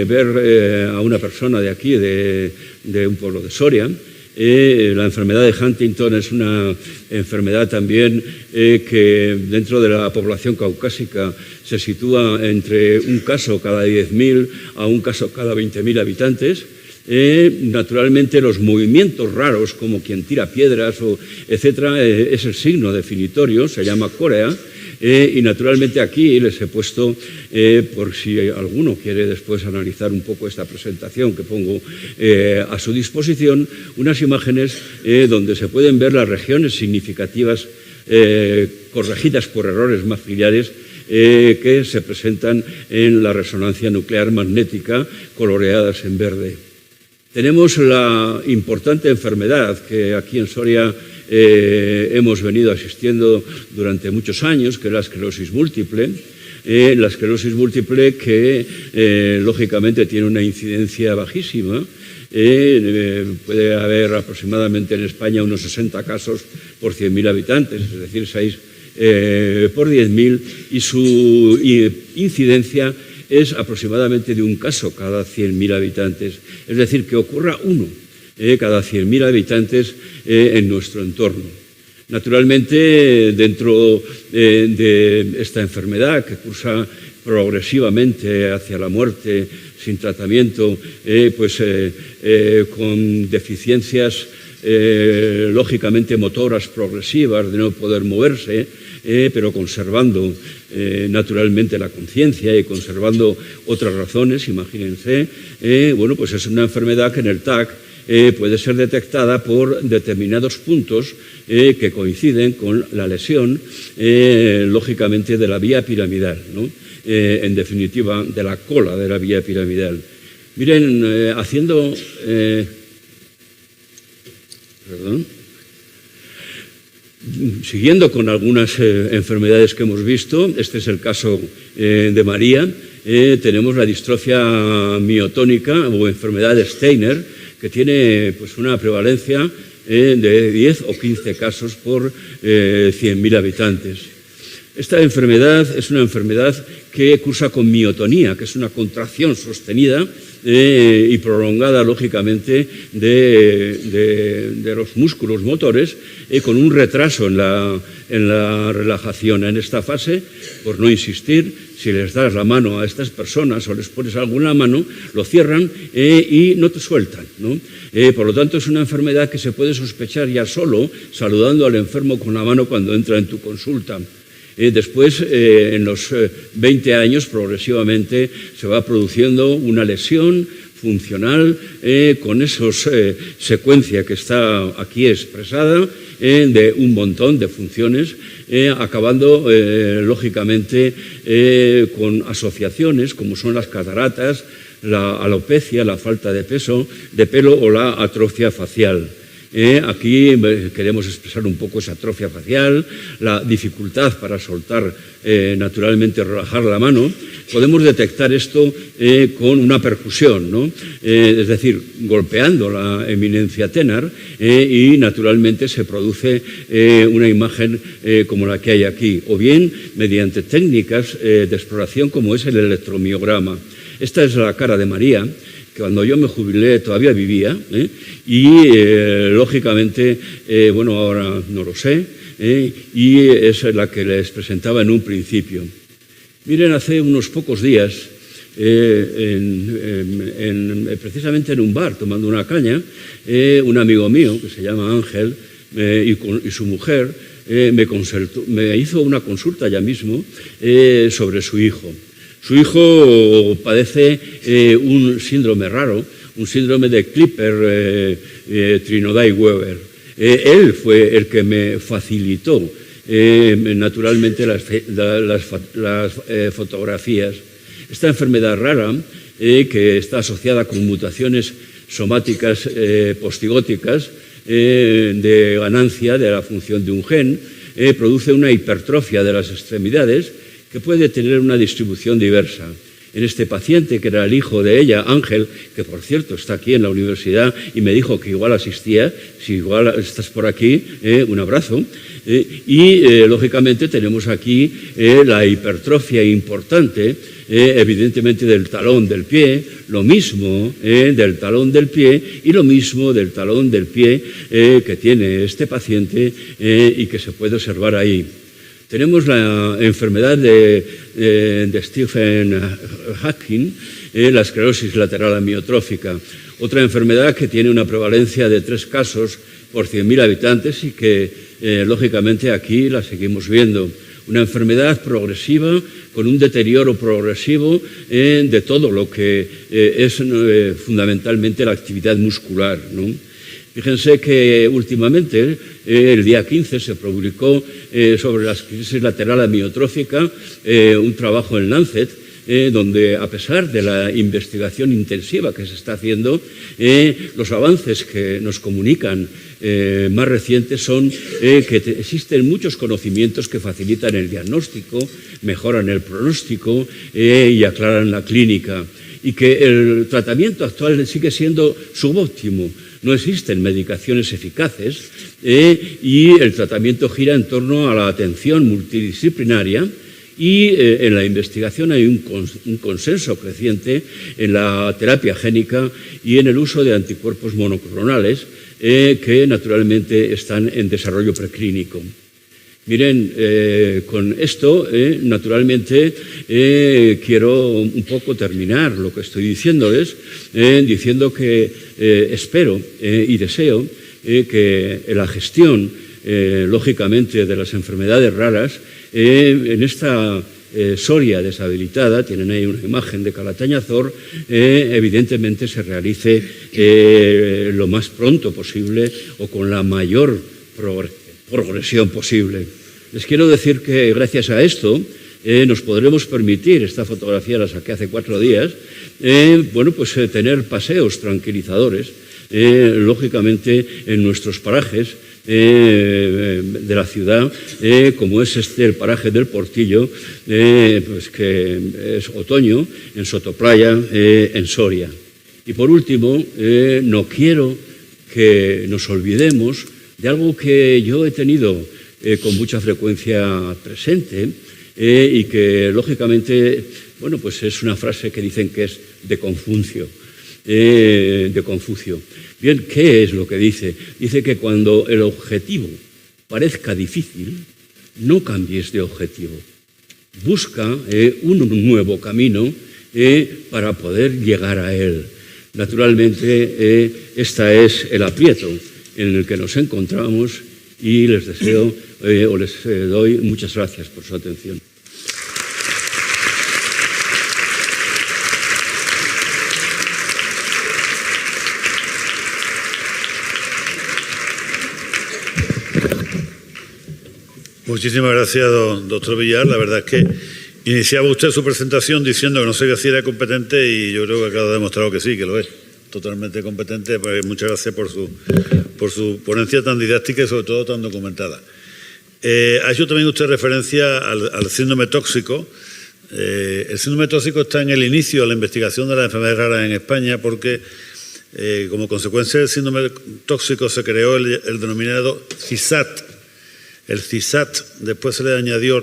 ver a una persona de aquí, de un pueblo de Soria. La enfermedad de Huntington es una enfermedad también que dentro de la población caucásica se sitúa entre un caso cada 10.000 a un caso cada 20.000 habitantes. Naturalmente los movimientos raros, como quien tira piedras, etcétera, es el signo definitorio, se llama corea. Y naturalmente aquí les he puesto, por si alguno quiere después analizar un poco esta presentación que pongo a su disposición, unas imágenes donde se pueden ver las regiones significativas corregidas por errores matriciales que se presentan en la resonancia nuclear magnética coloreadas en verde. Tenemos la importante enfermedad que aquí en Soria hemos venido asistiendo durante muchos años, que es la esclerosis múltiple. La esclerosis múltiple que lógicamente tiene una incidencia bajísima. Puede haber aproximadamente en España unos 60 casos por 100.000 habitantes, es decir, 6 por 10.000, y su incidencia es aproximadamente de un caso cada 100.000 habitantes, es decir, que ocurra uno cada 100.000 habitantes en nuestro entorno. Naturalmente, dentro de esta enfermedad que cursa progresivamente hacia la muerte sin tratamiento, con deficiencias lógicamente motoras progresivas de no poder moverse, pero conservando naturalmente la conciencia y conservando otras razones, imagínense, pues es una enfermedad que en el TAC puede ser detectada por determinados puntos que coinciden con la lesión, lógicamente, de la vía piramidal, ¿no? En definitiva, de la cola de la vía piramidal. Miren, siguiendo con algunas enfermedades que hemos visto, este es el caso de María, tenemos la distrofia miotónica o enfermedad de Steiner, que tiene pues, una prevalencia de 10 o 15 casos por 100.000 habitantes. Esta enfermedad es una enfermedad que cursa con miotonía, que es una contracción sostenida y prolongada, lógicamente, de los músculos motores, con un retraso en la relajación. En esta fase, por no insistir, si les das la mano a estas personas o les pones alguna mano, lo cierran y no te sueltan, ¿no? Por lo tanto, es una enfermedad que se puede sospechar ya solo saludando al enfermo con la mano cuando entra en tu consulta. Después, en los 20 años, progresivamente se va produciendo una lesión funcional con esa secuencia que está aquí expresada de un montón de funciones, acabando lógicamente con asociaciones como son las cataratas, la alopecia, la falta de pelo o la atrofia facial. Aquí queremos expresar un poco esa atrofia facial, la dificultad para soltar, naturalmente relajar la mano. Podemos detectar esto con una percusión, ¿no? Es decir, golpeando la eminencia tenar y naturalmente se produce una imagen como la que hay aquí, o bien mediante técnicas de exploración como es el electromiograma. Esta es la cara de María, que cuando yo me jubilé todavía vivía, y lógicamente, ahora no lo sé, y es la que les presentaba en un principio. Miren, hace unos pocos días, precisamente en un bar, tomando una caña, un amigo mío, que se llama Ángel, y su mujer, me hizo una consulta ya mismo sobre su hijo. Su hijo padece un síndrome raro, un síndrome de Klippel-Trenaunay-Weber. Él fue el que me facilitó naturalmente las fotografías. Esta enfermedad rara, que está asociada con mutaciones somáticas postigóticas de ganancia de la función de un gen, produce una hipertrofia de las extremidades que puede tener una distribución diversa. En este paciente, que era el hijo de ella, Ángel, que por cierto está aquí en la universidad y me dijo que igual asistía, si igual estás por aquí, un abrazo. Lógicamente tenemos aquí la hipertrofia importante, evidentemente del talón del pie, lo mismo del talón del pie y lo mismo del talón del pie que tiene este paciente y que se puede observar ahí. Tenemos la enfermedad de Stephen Hawking, la esclerosis lateral amiotrófica, otra enfermedad que tiene una prevalencia de 3 casos por 100.000 habitantes y que, lógicamente, aquí la seguimos viendo. Una enfermedad progresiva con un deterioro progresivo de todo lo que es fundamentalmente la actividad muscular, ¿no? Fíjense que últimamente, el día 15, se publicó sobre la esclerosis lateral amiotrófica un trabajo en Lancet, donde, a pesar de la investigación intensiva que se está haciendo, los avances que nos comunican más recientes son que existen muchos conocimientos que facilitan el diagnóstico, mejoran el pronóstico y aclaran la clínica, y que el tratamiento actual sigue siendo subóptimo. No existen medicaciones eficaces y el tratamiento gira en torno a la atención multidisciplinaria y en la investigación hay un consenso creciente en la terapia génica y en el uso de anticuerpos monoclonales que naturalmente están en desarrollo preclínico. Miren, con esto, naturalmente, quiero un poco terminar lo que estoy diciéndoles, diciendo que espero y deseo que la gestión, lógicamente, de las enfermedades raras, en esta Soria deshabilitada, tienen ahí una imagen de Calatañazor, evidentemente se realice lo más pronto posible o con la mayor progresión posible. Les quiero decir que gracias a esto nos podremos permitir, esta fotografía la saqué hace 4 días, tener paseos tranquilizadores, lógicamente en nuestros parajes de la ciudad, como es el paraje del Portillo, que es otoño, en Sotoplaya, en Soria. Y por último, no quiero que nos olvidemos de algo que yo he tenido con mucha frecuencia presente y que, lógicamente, es una frase que dicen que es de Confucio. Bien, ¿qué es lo que dice? Dice que cuando el objetivo parezca difícil, no cambies de objetivo. Busca un nuevo camino para poder llegar a él. Naturalmente, este es el aprieto en el que nos encontramos y les deseo les doy muchas gracias por su atención. Muchísimas gracias, doctor Villar. La verdad es que iniciaba usted su presentación diciendo que no sabía si era competente y yo creo que ha quedado demostrado que sí, que lo es. Totalmente competente. Pues muchas gracias por su ponencia tan didáctica y sobre todo tan documentada. Ha hecho también usted referencia al síndrome tóxico. El síndrome tóxico está en el inicio de la investigación de las enfermedades raras en España porque como consecuencia del síndrome tóxico se creó el denominado CISAT. El CISAT, después se añadió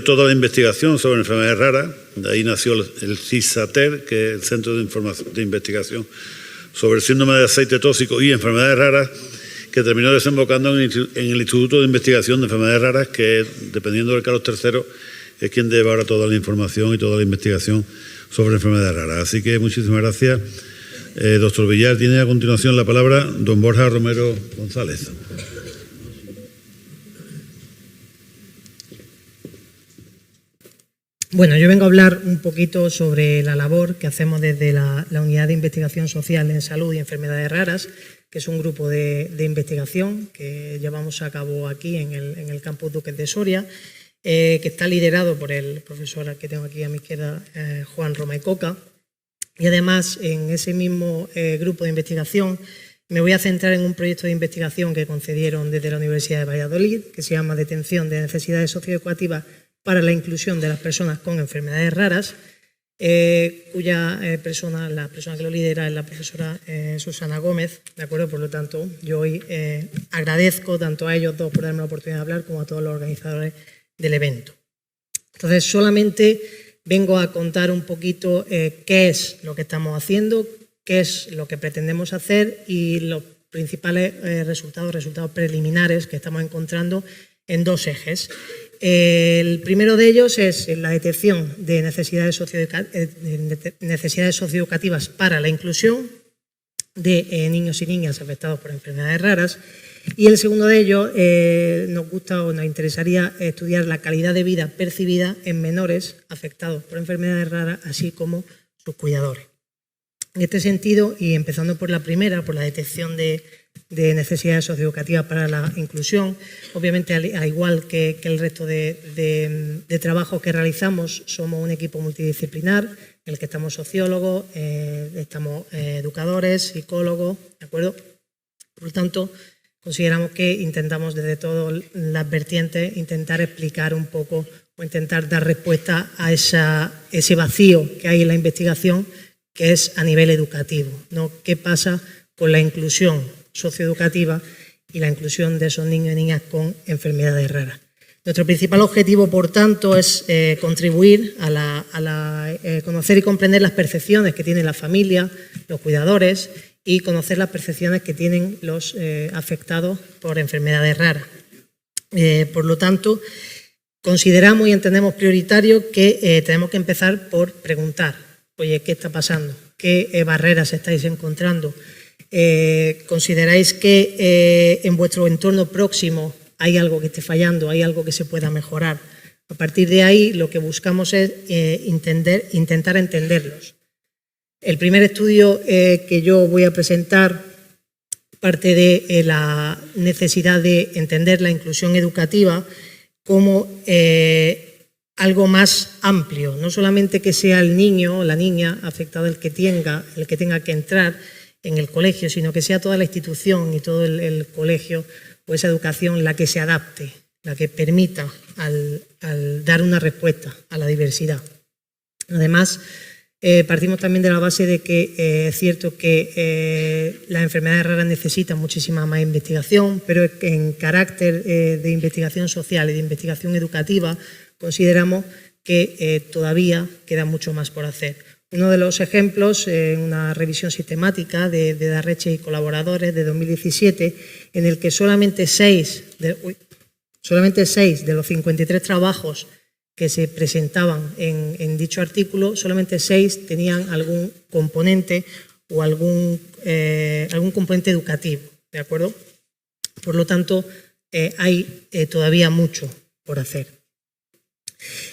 toda la investigación sobre enfermedades raras, de ahí nació el CISATER, que es el Centro de Investigación sobre el Síndrome de Aceite Tóxico y Enfermedades Raras, que terminó desembocando en el Instituto de Investigación de Enfermedades Raras, que, dependiendo del Carlos III, es quien lleva ahora toda la información y toda la investigación sobre enfermedades raras. Así que muchísimas gracias. Doctor Villar, tiene a continuación la palabra don Borja Romero González. Bueno, yo vengo a hablar un poquito sobre la labor que hacemos desde la Unidad de Investigación Social en Salud y Enfermedades Raras, que es un grupo de investigación que llevamos a cabo aquí en el campus Duques de Soria, que está liderado por el profesor que tengo aquí a mi izquierda, Juan Roma y Coca. Y además, en ese mismo grupo de investigación, me voy a centrar en un proyecto de investigación que concedieron desde la Universidad de Valladolid, que se llama Detención de Necesidades Socioeducativas para la Inclusión de las Personas con Enfermedades Raras, cuya la persona que lo lidera es la profesora Susana Gómez, ¿de acuerdo? Por lo tanto, yo hoy agradezco tanto a ellos dos por darme la oportunidad de hablar como a todos los organizadores del evento. Entonces, solamente vengo a contar un poquito qué es lo que estamos haciendo, qué es lo que pretendemos hacer y los principales resultados preliminares que estamos encontrando en dos ejes. El primero de ellos es la detección de necesidades socioeducativas para la inclusión de niños y niñas afectados por enfermedades raras. Y el segundo de ellos nos interesaría estudiar la calidad de vida percibida en menores afectados por enfermedades raras, así como sus cuidadores. En este sentido, y empezando por la primera, por la detección de necesidades socioeducativas para la inclusión, obviamente, al igual que el resto de trabajos que realizamos, somos un equipo multidisciplinar en el que estamos sociólogos, estamos educadores, psicólogos, ¿de acuerdo? Por lo tanto, consideramos que intentamos desde todas las vertientes intentar explicar un poco o intentar dar respuesta a ese vacío que hay en la investigación, que es a nivel educativo, ¿no? ¿Qué pasa con la inclusión socioeducativa y la inclusión de esos niños y niñas con enfermedades raras? Nuestro principal objetivo, por tanto, es contribuir a conocer y comprender las percepciones que tiene la familia, los cuidadores, y conocer las percepciones que tienen los afectados por enfermedades raras. Por lo tanto, consideramos y entendemos prioritario que tenemos que empezar por preguntar: oye, ¿qué está pasando? ¿Qué barreras estáis encontrando? ¿Consideráis que en vuestro entorno próximo hay algo que esté fallando, hay algo que se pueda mejorar? A partir de ahí, lo que buscamos es intentar entenderlos. El primer estudio que yo voy a presentar parte de la necesidad de entender la inclusión educativa como algo más amplio, no solamente que sea el niño o la niña afectado el que tenga que entrar en el colegio, sino que sea toda la institución y todo el colegio o esa educación la que se adapte, la que permita al dar una respuesta a la diversidad. Además, partimos también de la base de que es cierto que las enfermedades raras necesitan muchísima más investigación, pero en carácter de investigación social y de investigación educativa consideramos que todavía queda mucho más por hacer. Uno de los ejemplos, una revisión sistemática de Darreche y colaboradores de 2017, en el que solamente 6 de los 53 trabajos que se presentaban en dicho artículo, solamente 6 tenían algún componente o algún componente educativo, ¿de acuerdo? Por lo tanto, hay todavía mucho por hacer.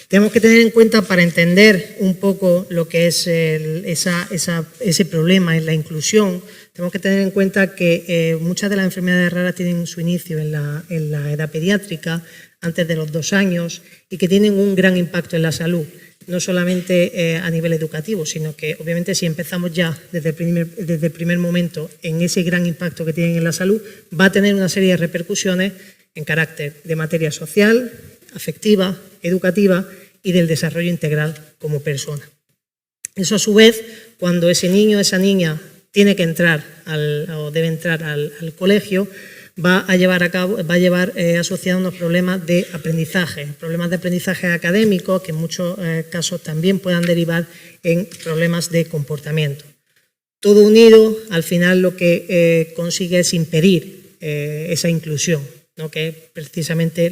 Tenemos que tener en cuenta, para entender un poco lo que es ese problema en la inclusión, tenemos que tener en cuenta que muchas de las enfermedades raras tienen su inicio en la edad pediátrica, antes de los 2 años, y que tienen un gran impacto en la salud, no solamente a nivel educativo, sino que obviamente si empezamos ya desde el primer momento en ese gran impacto que tienen en la salud, va a tener una serie de repercusiones en carácter de materia social, afectiva, educativa y del desarrollo integral como persona. Eso, a su vez, cuando ese niño o esa niña tiene que entrar o debe entrar al colegio, va a llevar asociado unos problemas de aprendizaje académicos que en muchos casos también puedan derivar en problemas de comportamiento. Todo unido, al final lo que consigue es impedir esa inclusión, ¿no? Que es precisamente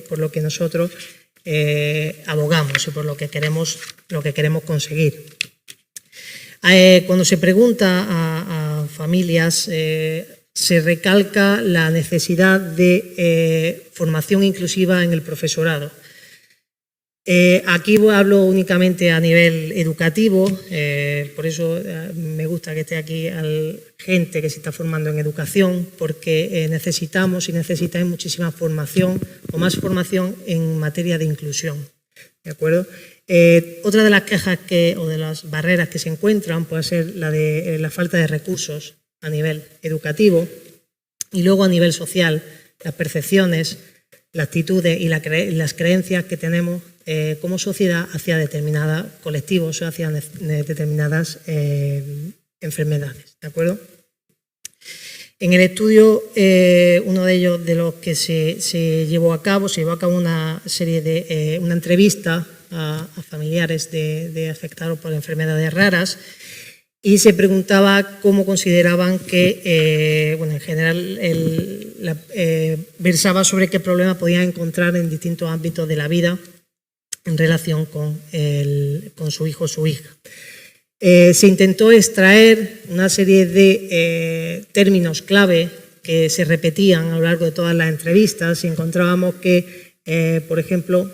por lo que nosotros abogamos y por lo que queremos conseguir. Cuando se pregunta a familias, se recalca la necesidad de formación inclusiva en el profesorado. Aquí hablo únicamente a nivel educativo, por eso me gusta que esté aquí gente que se está formando en educación, porque necesitamos y necesitáis muchísima formación o más formación en materia de inclusión. ¿De acuerdo? Otra de las quejas o de las barreras que se encuentran puede ser la de la falta de recursos a nivel educativo y luego a nivel social, las percepciones, las actitudes y las creencias que tenemos como sociedad hacia determinados colectivos o hacia determinadas enfermedades. ¿De acuerdo? En el estudio, uno de ellos de los que se llevó a cabo una serie de una entrevista a familiares de afectados por enfermedades raras y se preguntaba cómo consideraban que, en general, versaba sobre qué problemas podían encontrar en distintos ámbitos de la vida en relación con su hijo o su hija. Se intentó extraer una serie de términos clave que se repetían a lo largo de todas las entrevistas y encontrábamos que, por ejemplo,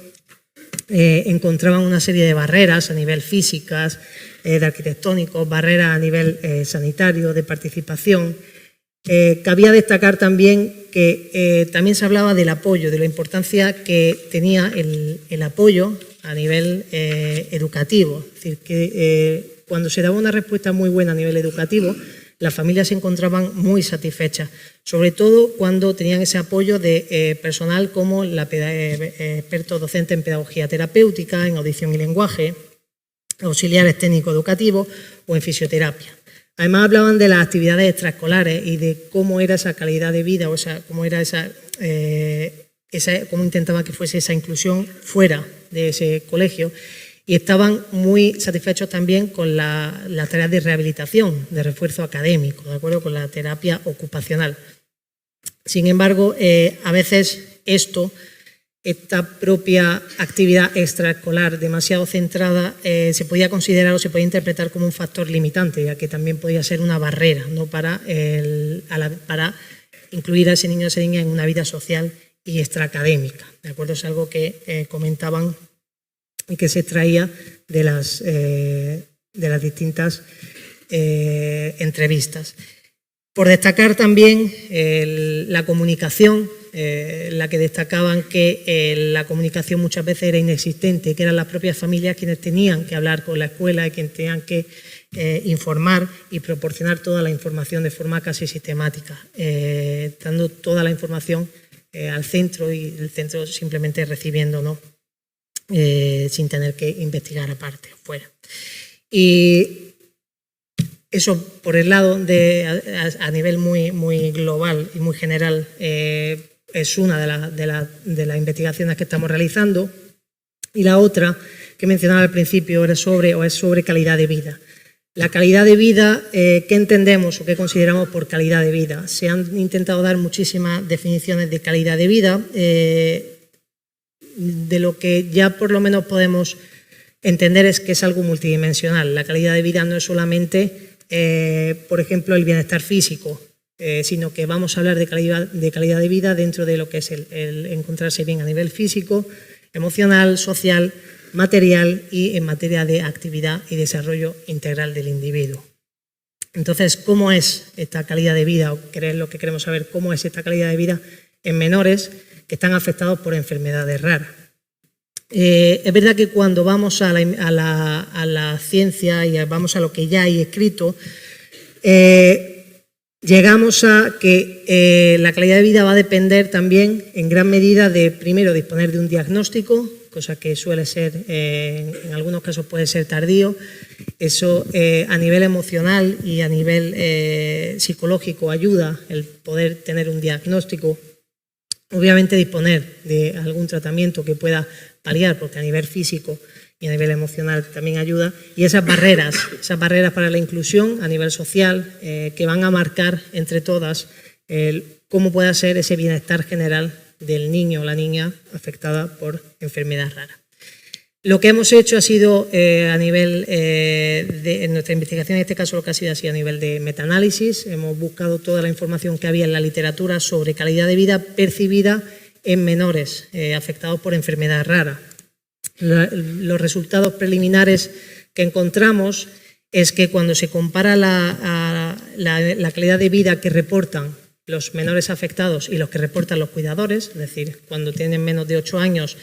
encontraban una serie de barreras a nivel físicas, de arquitectónicos, barreras a nivel sanitario, de participación. Cabía destacar también que también se hablaba del apoyo, de la importancia que tenía el apoyo a nivel educativo. Es decir, que cuando se daba una respuesta muy buena a nivel educativo, las familias se encontraban muy satisfechas, sobre todo cuando tenían ese apoyo de personal como expertos docentes en pedagogía terapéutica, en audición y lenguaje, auxiliares técnico-educativos o en fisioterapia. Además hablaban de las actividades extraescolares y de cómo era esa calidad de vida, cómo intentaban que fuese esa inclusión fuera de ese colegio, y estaban muy satisfechos también con las tareas de rehabilitación, de refuerzo académico, ¿de acuerdo? Con la terapia ocupacional. Sin embargo, a veces esta propia actividad extraescolar demasiado centrada se podía considerar o se podía interpretar como un factor limitante, ya que también podía ser una barrera, ¿no? para incluir a ese niño o a esa niña en una vida social y extraacadémica. ¿De acuerdo? Es algo que comentaban y que se extraía de las distintas entrevistas. Por destacar también la comunicación, la que destacaban que la comunicación muchas veces era inexistente, que eran las propias familias quienes tenían que hablar con la escuela y quienes tenían que informar y proporcionar toda la información de forma casi sistemática, dando toda la información al centro y el centro simplemente recibiendo, ¿no? Sin tener que investigar aparte, fuera. Y eso por el lado a nivel muy global y muy general es una de las investigaciones que estamos realizando, y la otra que mencionaba al principio es sobre calidad de vida. La calidad de vida, ¿qué entendemos o qué consideramos por calidad de vida? Se han intentado dar muchísimas definiciones de calidad de vida, de lo que ya por lo menos podemos entender es que es algo multidimensional. La calidad de vida no es solamente, por ejemplo, el bienestar físico, sino que vamos a hablar de calidad de vida dentro de lo que es el encontrarse bien a nivel físico, emocional, social, material y en materia de actividad y desarrollo integral del individuo. Entonces, ¿cómo es esta calidad de vida? O lo que queremos saber, ¿cómo es esta calidad de vida en menores que están afectados por enfermedades raras? Es verdad que cuando vamos a la ciencia y vamos a lo que ya hay escrito, llegamos a que la calidad de vida va a depender también en gran medida de, primero, disponer de un diagnóstico, cosa que suele ser, en algunos casos puede ser tardío. Eso a nivel emocional y a nivel psicológico ayuda el poder tener un diagnóstico. Obviamente disponer de algún tratamiento que pueda paliar, porque a nivel físico y a nivel emocional también ayuda. Y esas barreras para la inclusión a nivel social que van a marcar entre todas cómo pueda ser ese bienestar general del niño o la niña afectada por enfermedad rara. Lo que hemos hecho ha sido a nivel en nuestra investigación, en este caso lo que ha sido así a nivel de metaanálisis. Hemos buscado toda la información que había en la literatura sobre calidad de vida percibida en menores afectados por enfermedad rara. Los resultados preliminares que encontramos es que cuando se compara la calidad de vida que reportan los menores afectados y los que reportan los cuidadores, es decir, cuando tienen menos de 8 años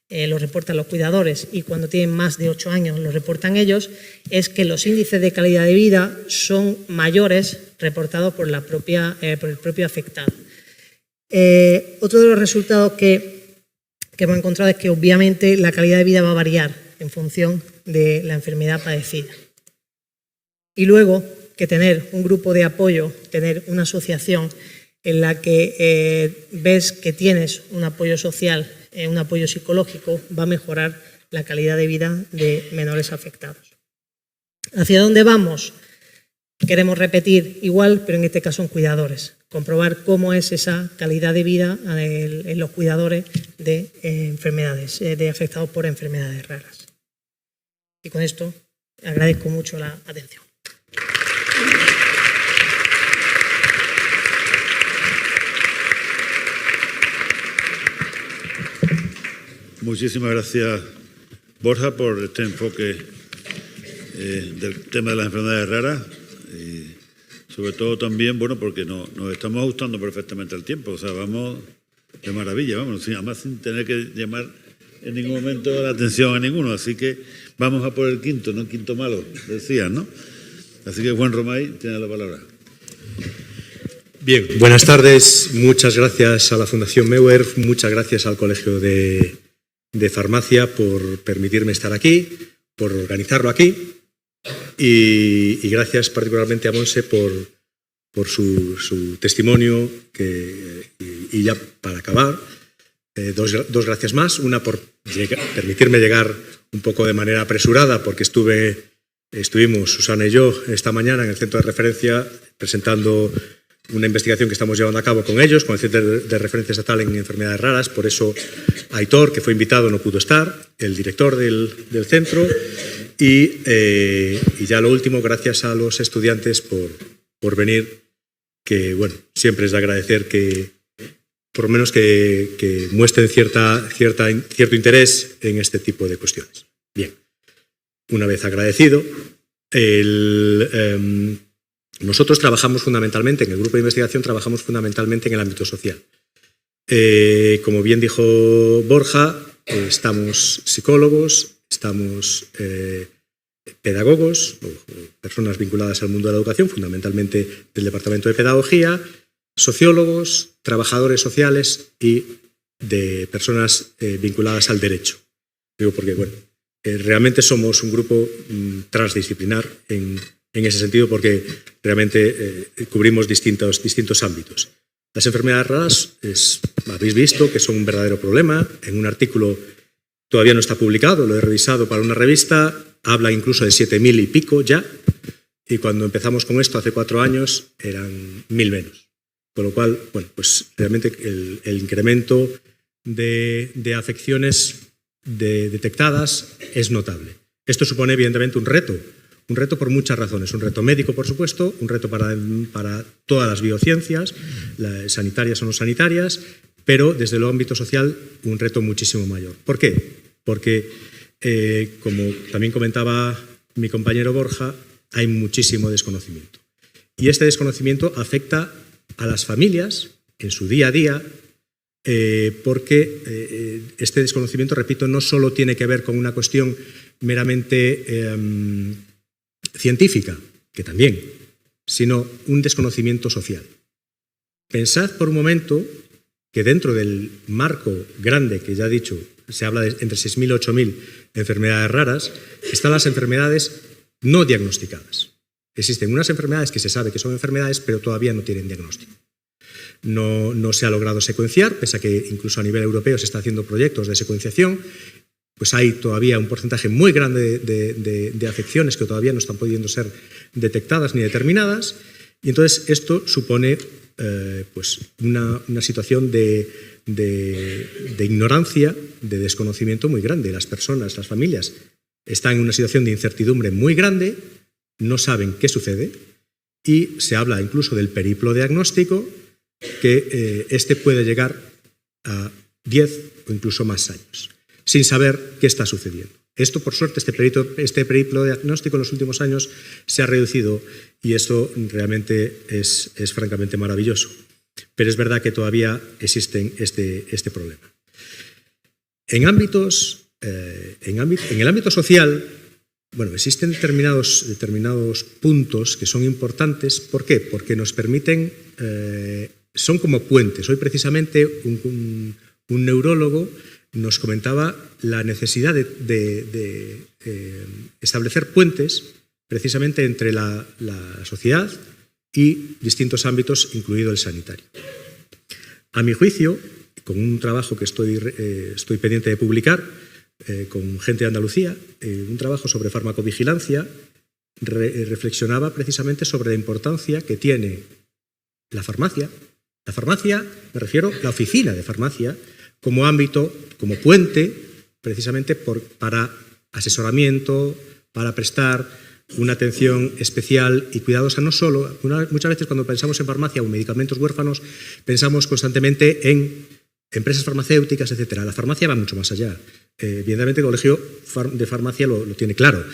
lo reportan los cuidadores y cuando tienen más de 8 años lo reportan ellos, es que los índices de calidad de vida son mayores reportados por el propio afectado. Otro de los resultados que hemos encontrado es que obviamente la calidad de vida va a variar en función de la enfermedad padecida. Y luego que tener un grupo de apoyo, tener una asociación en la que ves que tienes un apoyo social, un apoyo psicológico, va a mejorar la calidad de vida de menores afectados. ¿Hacia dónde vamos? Queremos repetir igual, pero en este caso en cuidadores. Comprobar cómo es esa calidad de vida en los cuidadores de enfermedades, de afectados por enfermedades raras. Y con esto agradezco mucho la atención. Muchísimas gracias, Borja, por este enfoque del tema de las enfermedades raras. Y sobre todo también, bueno, porque nos estamos ajustando perfectamente al tiempo. O sea, vamos de maravilla, vamos, además sin tener que llamar en ningún momento la atención a ninguno. Así que vamos a por el quinto, no quinto malo, decían, ¿no? Así que Juan Romay tiene la palabra. Bien, buenas tardes. Muchas gracias a la Fundación Meuer, muchas gracias al Colegio de Farmacia por permitirme estar aquí, por organizarlo aquí y gracias particularmente a Monse por su testimonio y ya para acabar, dos gracias más. Una por permitirme llegar un poco de manera apresurada porque estuvimos Susana y yo esta mañana en el centro de referencia presentando una investigación que estamos llevando a cabo con ellos, con el Centro de Referencia Estatal en Enfermedades Raras. Por eso Aitor, que fue invitado, no pudo estar, el director del centro. Y ya lo último, gracias a los estudiantes por venir, que bueno, siempre es de agradecer que por lo menos que muestren cierto interés en este tipo de cuestiones. Bien, una vez agradecido, nosotros trabajamos fundamentalmente, en el grupo de investigación trabajamos fundamentalmente en el ámbito social. Como bien dijo Borja, estamos psicólogos, estamos pedagogos, o personas vinculadas al mundo de la educación, fundamentalmente del Departamento de Pedagogía, sociólogos, trabajadores sociales y de personas vinculadas al derecho. Digo porque, bueno, realmente somos un grupo transdisciplinar en ese sentido porque realmente cubrimos distintos ámbitos. Las enfermedades raras, habéis visto que son un verdadero problema. En un artículo todavía no está publicado, lo he revisado para una revista, habla incluso de 7.000 y pico ya, y cuando empezamos con esto hace 4 años eran 1.000 menos. Con lo cual, bueno, pues realmente el incremento de afecciones detectadas es notable. Esto supone evidentemente un reto por muchas razones. Un reto médico, por supuesto, un reto para todas las biociencias, las sanitarias o no sanitarias, pero desde el ámbito social un reto muchísimo mayor. ¿Por qué? Porque, como también comentaba mi compañero Borja, hay muchísimo desconocimiento. Y este desconocimiento afecta a las familias en su día a día, porque este desconocimiento, repito, no solo tiene que ver con una cuestión meramente científica, que también, sino un desconocimiento social. Pensad por un momento que dentro del marco grande que ya he dicho, se habla de entre 6.000 y 8.000 enfermedades raras, están las enfermedades no diagnosticadas. Existen unas enfermedades que se sabe que son enfermedades, pero todavía no tienen diagnóstico. No se ha logrado secuenciar, pese a que incluso a nivel europeo se está haciendo proyectos de secuenciación, pues hay todavía un porcentaje muy grande de afecciones que todavía no están pudiendo ser detectadas ni determinadas, y entonces esto supone pues una situación de ignorancia, de desconocimiento muy grande. Las personas, las familias, están en una situación de incertidumbre muy grande, no saben qué sucede, y se habla incluso del periplo diagnóstico, que este puede llegar a 10 o incluso más años. sin saber qué está sucediendo. Esto, por suerte, este periplo diagnóstico en los últimos años se ha reducido y esto realmente es francamente maravilloso. Pero es verdad que todavía existe este problema. En el ámbito social, bueno, existen determinados puntos que son importantes. ¿Por qué? Porque nos permiten, son como puentes. Hoy precisamente un neurólogo nos comentaba la necesidad de establecer puentes precisamente entre la sociedad y distintos ámbitos, incluido el sanitario. A mi juicio, con un trabajo que estoy pendiente de publicar con gente de Andalucía, un trabajo sobre farmacovigilancia, reflexionaba precisamente sobre la importancia que tiene la farmacia. La farmacia, me refiero a la oficina de farmacia, como ámbito, como puente, precisamente para asesoramiento, para prestar una atención especial y cuidadosa, no solo, muchas veces cuando pensamos en farmacia o en medicamentos huérfanos, pensamos constantemente en empresas farmacéuticas, etc. La farmacia va mucho más allá. Evidentemente el Colegio de Farmacia lo tiene claro.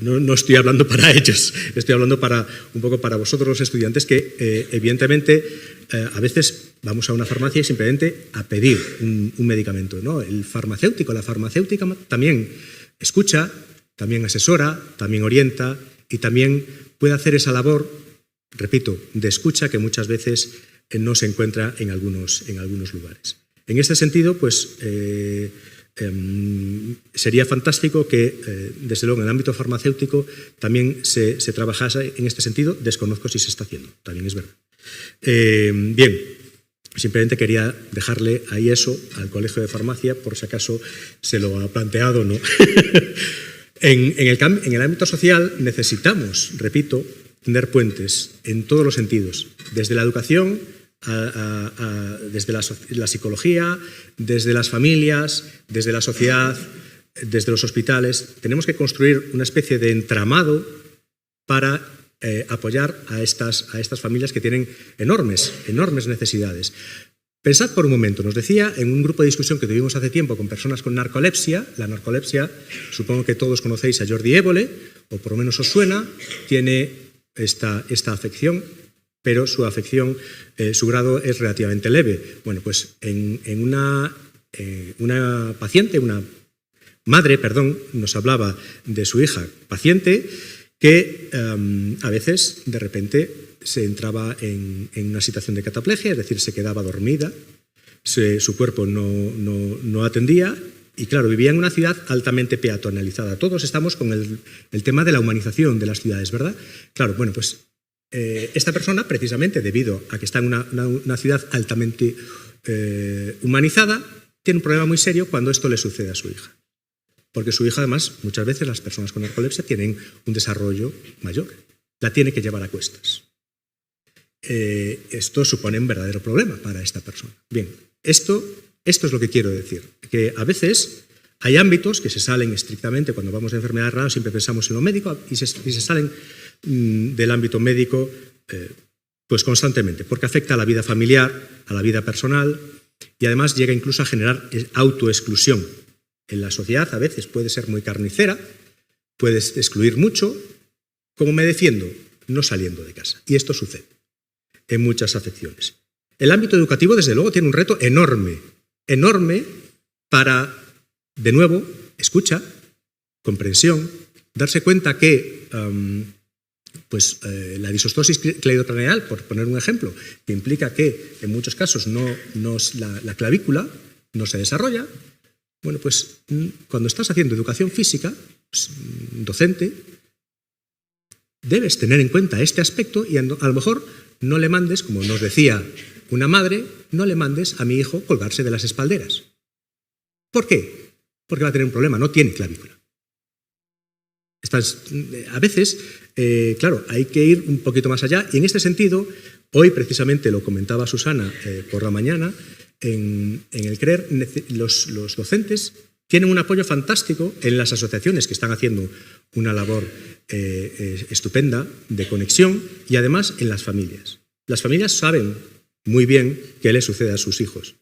No estoy hablando para ellos, estoy hablando un poco para vosotros los estudiantes que evidentemente a veces vamos a una farmacia y simplemente a pedir un medicamento, ¿no? La farmacéutica también escucha, también asesora, también orienta y también puede hacer esa labor, repito, de escucha que muchas veces no se encuentra en algunos lugares. En este sentido, pues sería fantástico que, desde luego, en el ámbito farmacéutico también se trabajase en este sentido. Desconozco si se está haciendo, también es verdad. Bien, simplemente quería dejarle ahí eso al Colegio de Farmacia, por si acaso se lo ha planteado o no. En el ámbito social necesitamos, repito, tener puentes en todos los sentidos, desde la educación, desde la psicología, desde las familias, desde la sociedad, desde los hospitales. Tenemos que construir una especie de entramado para apoyar a estas familias que tienen enormes necesidades. Pensad por un momento, nos decía en un grupo de discusión que tuvimos hace tiempo con personas con narcolepsia, la narcolepsia, supongo que todos conocéis a Jordi Évole, o por lo menos os suena, tiene esta afección, pero su afección, su grado es relativamente leve. Bueno, pues en una madre, nos hablaba de su hija paciente que a veces de repente se entraba en una situación de cataplegia, es decir, se quedaba dormida, su cuerpo no atendía y, claro, vivía en una ciudad altamente peatonalizada. Todos estamos con el tema de la humanización de las ciudades, ¿verdad? Claro, bueno, pues esta persona, precisamente debido a que está en una ciudad altamente humanizada, tiene un problema muy serio cuando esto le sucede a su hija. Porque su hija, además, muchas veces las personas con narcolepsia tienen un desarrollo mayor. La tiene que llevar a cuestas. Esto supone un verdadero problema para esta persona. Bien, esto es lo que quiero decir, que a veces hay ámbitos que se salen estrictamente, cuando vamos a enfermedades raras siempre pensamos en lo médico y se salen del ámbito médico pues constantemente, porque afecta a la vida familiar, a la vida personal y además llega incluso a generar autoexclusión. En la sociedad a veces puede ser muy carnicera, puedes excluir mucho. ¿Cómo me defiendo? No saliendo de casa. Y esto sucede en muchas afecciones. El ámbito educativo, desde luego, tiene un reto enorme para, de nuevo, escucha, comprensión, darse cuenta que la disostosis cleidotraneal, por poner un ejemplo, que implica que en muchos casos la clavícula no se desarrolla. Bueno, pues cuando estás haciendo educación física, docente, debes tener en cuenta este aspecto y a lo mejor no le mandes, como nos decía una madre, no le mandes a mi hijo colgarse de las espalderas. ¿Por qué? Porque va a tener un problema, no tiene clavícula. A veces, claro, hay que ir un poquito más allá y en este sentido, hoy precisamente lo comentaba Susana por la mañana, en el CREER los docentes tienen un apoyo fantástico en las asociaciones que están haciendo una labor estupenda de conexión y además en las familias. Las familias saben muy bien qué les sucede a sus hijos.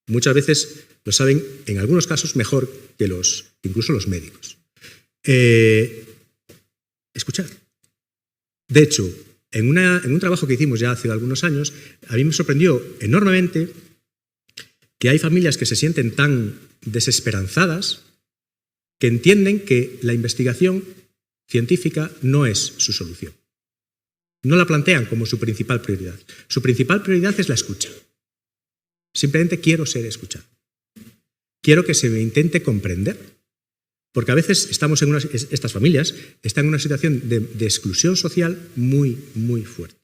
Muchas veces lo saben, en algunos casos, mejor que incluso los médicos. Escuchar. De hecho, en un trabajo que hicimos ya hace algunos años, a mí me sorprendió enormemente que hay familias que se sienten tan desesperanzadas que entienden que la investigación científica no es su solución. No la plantean como su principal prioridad. Su principal prioridad es la escucha. Simplemente quiero ser escuchado. Quiero que se me intente comprender. Porque a veces estas familias están en una situación de exclusión social muy, muy fuerte.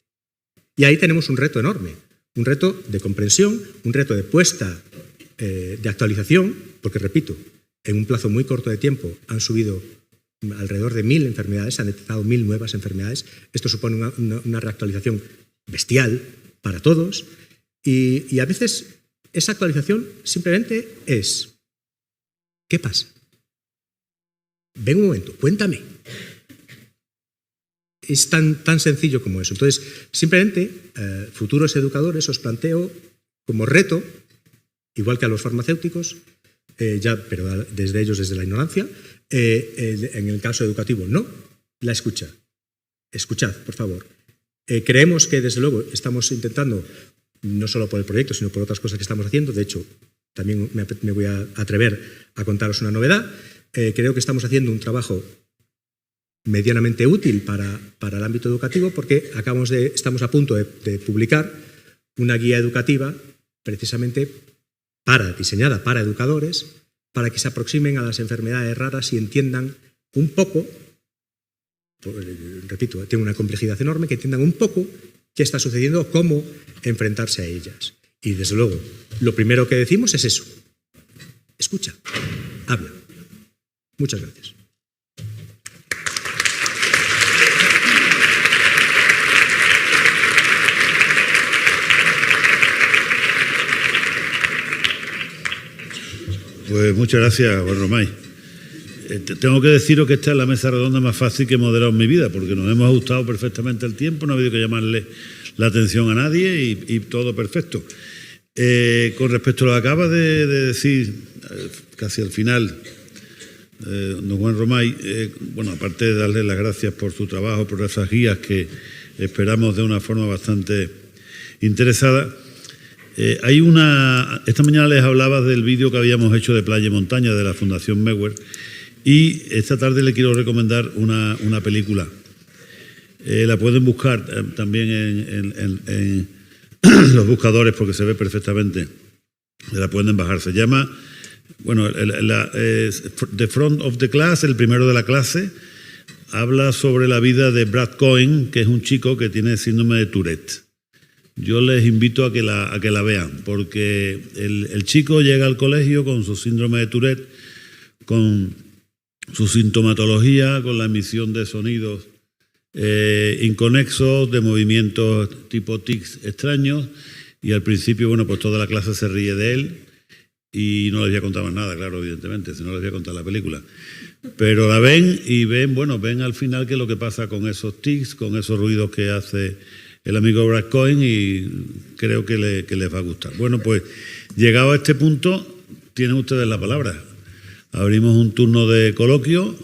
Y ahí tenemos un reto enorme. Un reto de comprensión, un reto de puesta de actualización, porque, repito, en un plazo muy corto de tiempo han subido alrededor de 1000 enfermedades, han detectado 1000 nuevas enfermedades. Esto supone una reactualización bestial para todos. Y a veces esa actualización simplemente es: ¿qué pasa? Ven un momento, cuéntame. Es tan sencillo como eso. Entonces, simplemente, futuros educadores, os planteo como reto, igual que a los farmacéuticos, pero desde ellos, desde la ignorancia, en el caso educativo, no, la escucha. Escuchad, por favor. Creemos que, desde luego, estamos intentando, no solo por el proyecto, sino por otras cosas que estamos haciendo. De hecho, también me voy a atrever a contaros una novedad. Creo que estamos haciendo un trabajo medianamente útil para el ámbito educativo, porque estamos a punto de publicar una guía educativa precisamente diseñada para educadores, para que se aproximen a las enfermedades raras y entiendan un poco, repito, tiene una complejidad enorme, que entiendan un poco qué está sucediendo, cómo enfrentarse a ellas. Y desde luego, lo primero que decimos es eso: escucha, habla. Muchas gracias. Pues muchas gracias, Juan Romay. Tengo que deciros que esta es la mesa redonda más fácil que he moderado en mi vida, porque nos hemos ajustado perfectamente al tiempo, no ha habido que llamarle la atención a nadie y todo perfecto. Con respecto a lo que acaba de decir, casi al final, don Juan Romay, bueno, aparte de darle las gracias por su trabajo, por esas guías que esperamos de una forma bastante interesada, esta mañana les hablaba del vídeo que habíamos hecho de Playa y Montaña de la Fundación Meuer, y esta tarde le quiero recomendar una película. La pueden buscar también en los buscadores, porque se ve perfectamente. La pueden bajar. Se llama, bueno, The Front of the Class, el primero de la clase. Habla sobre la vida de Brad Cohen, que es un chico que tiene síndrome de Tourette. Yo les invito a que la vean, porque el chico llega al colegio con su síndrome de Tourette, con su sintomatología, con la emisión de sonidos inconexos, de movimientos tipo tics extraños, y al principio, bueno, pues toda la clase se ríe de él y no les voy a contar más nada, claro, evidentemente, si no les voy a contar la película. Pero la ven y ven al final qué es lo que pasa con esos tics, con esos ruidos que hace el amigo Brad Cohen, y creo que les va a gustar. Bueno, pues llegado a este punto, tienen ustedes la palabra. Abrimos un turno de coloquio.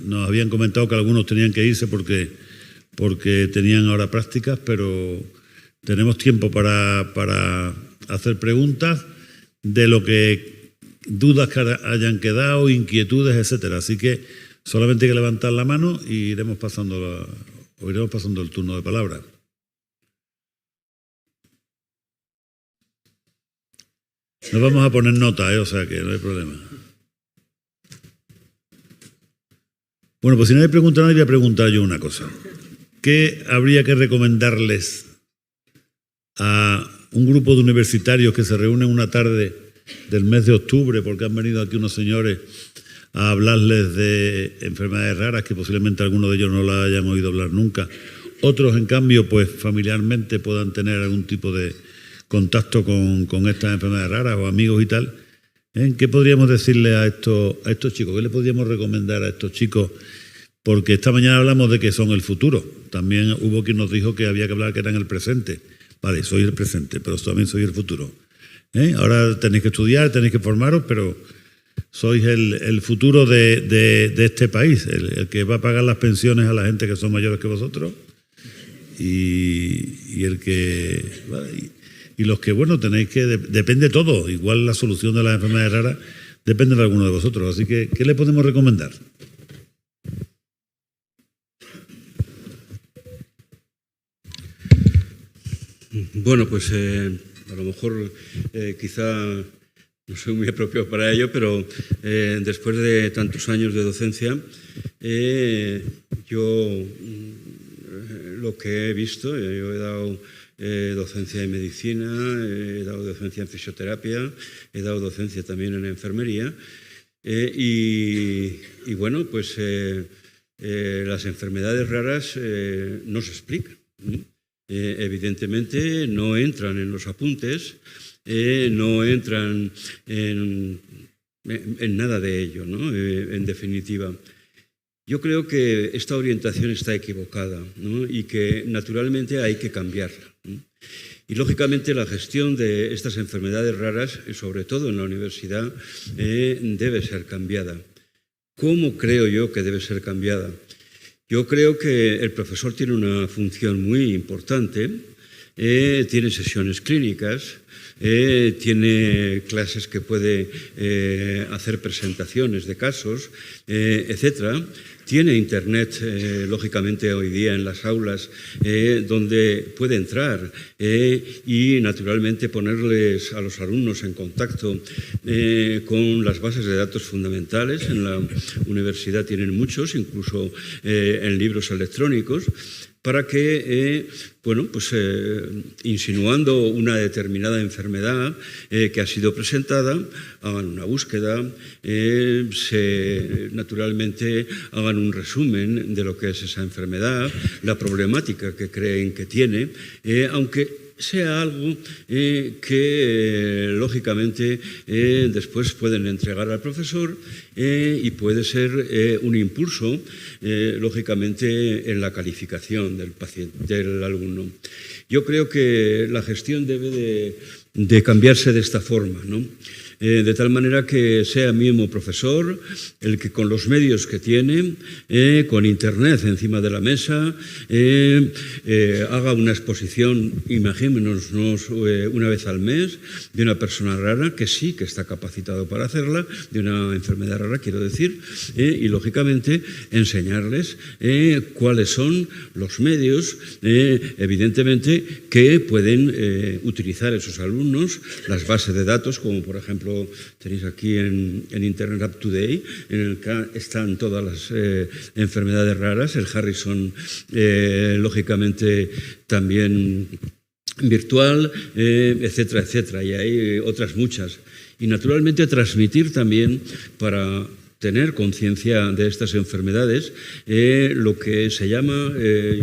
Nos habían comentado que algunos tenían que irse porque tenían ahora prácticas, pero tenemos tiempo para hacer preguntas de lo que dudas que hayan quedado, inquietudes, etcétera. Así que solamente hay que levantar la mano y iremos pasando el turno de palabra. Nos vamos a poner nota, o sea que no hay problema. Bueno, pues si nadie pregunta nada, voy a preguntar yo una cosa. ¿Qué habría que recomendarles a un grupo de universitarios que se reúnen una tarde del mes de octubre, porque han venido aquí unos señores a hablarles de enfermedades raras que posiblemente algunos de ellos no las hayan oído hablar nunca? Otros, en cambio, pues familiarmente puedan tener algún tipo de contacto con estas enfermedades raras o amigos y tal. ¿Qué podríamos decirle a estos chicos? ¿Qué le podríamos recomendar a estos chicos? Porque esta mañana hablamos de que son el futuro. También hubo quien nos dijo que había que hablar que eran el presente. Vale, soy el presente, pero también soy el futuro. Ahora tenéis que estudiar, tenéis que formaros, pero sois el futuro de este país, el que va a pagar las pensiones a la gente que son mayores que vosotros y el que... Y los que, bueno, tenéis que... Depende todo. Igual la solución de las enfermedades raras depende de alguno de vosotros. Así que, ¿qué le podemos recomendar? Bueno, pues a lo mejor quizá no soy muy apropiado para ello, pero después de tantos años de docencia, yo lo que he visto, yo he dado docencia en medicina, he dado docencia en fisioterapia, he dado docencia también en enfermería y bueno, pues las enfermedades raras no se explican. Evidentemente no entran en los apuntes, no entran en nada de ello, ¿no? En definitiva. Yo creo que esta orientación está equivocada, ¿no? Y que naturalmente hay que cambiarla, ¿no? Y lógicamente la gestión de estas enfermedades raras, sobre todo en la universidad, debe ser cambiada. ¿Cómo creo yo que debe ser cambiada? Yo creo que el profesor tiene una función muy importante, tiene sesiones clínicas, tiene clases que puede hacer presentaciones de casos, etcétera. Tiene internet, lógicamente, hoy día en las aulas, donde puede entrar y, naturalmente, ponerles a los alumnos en contacto con las bases de datos fundamentales. En la universidad tienen muchos, incluso en libros electrónicos, para que, bueno, pues insinuando una determinada enfermedad que ha sido presentada, hagan una búsqueda, naturalmente hagan un resumen de lo que es esa enfermedad, la problemática que creen que tiene, aunque sea algo que lógicamente después pueden entregar al profesor y puede ser un impulso lógicamente en la calificación del paciente, del alumno. Yo creo que la gestión debe de cambiarse de esta forma, ¿no? De tal manera que sea mismo profesor el que con los medios que tiene, con internet encima de la mesa, haga una exposición, imaginémonos, una vez al mes, de una persona rara que sí que está capacitado para hacerla, de una enfermedad rara, quiero decir, y lógicamente enseñarles cuáles son los medios, evidentemente, que pueden utilizar esos alumnos, las bases de datos, como por ejemplo tenéis aquí en Internet Up to Date, en el que están todas las enfermedades raras, el Harrison, lógicamente, también virtual, etcétera, etcétera, y hay otras muchas. Y naturalmente transmitir también para tener conciencia de estas enfermedades, lo que se llama,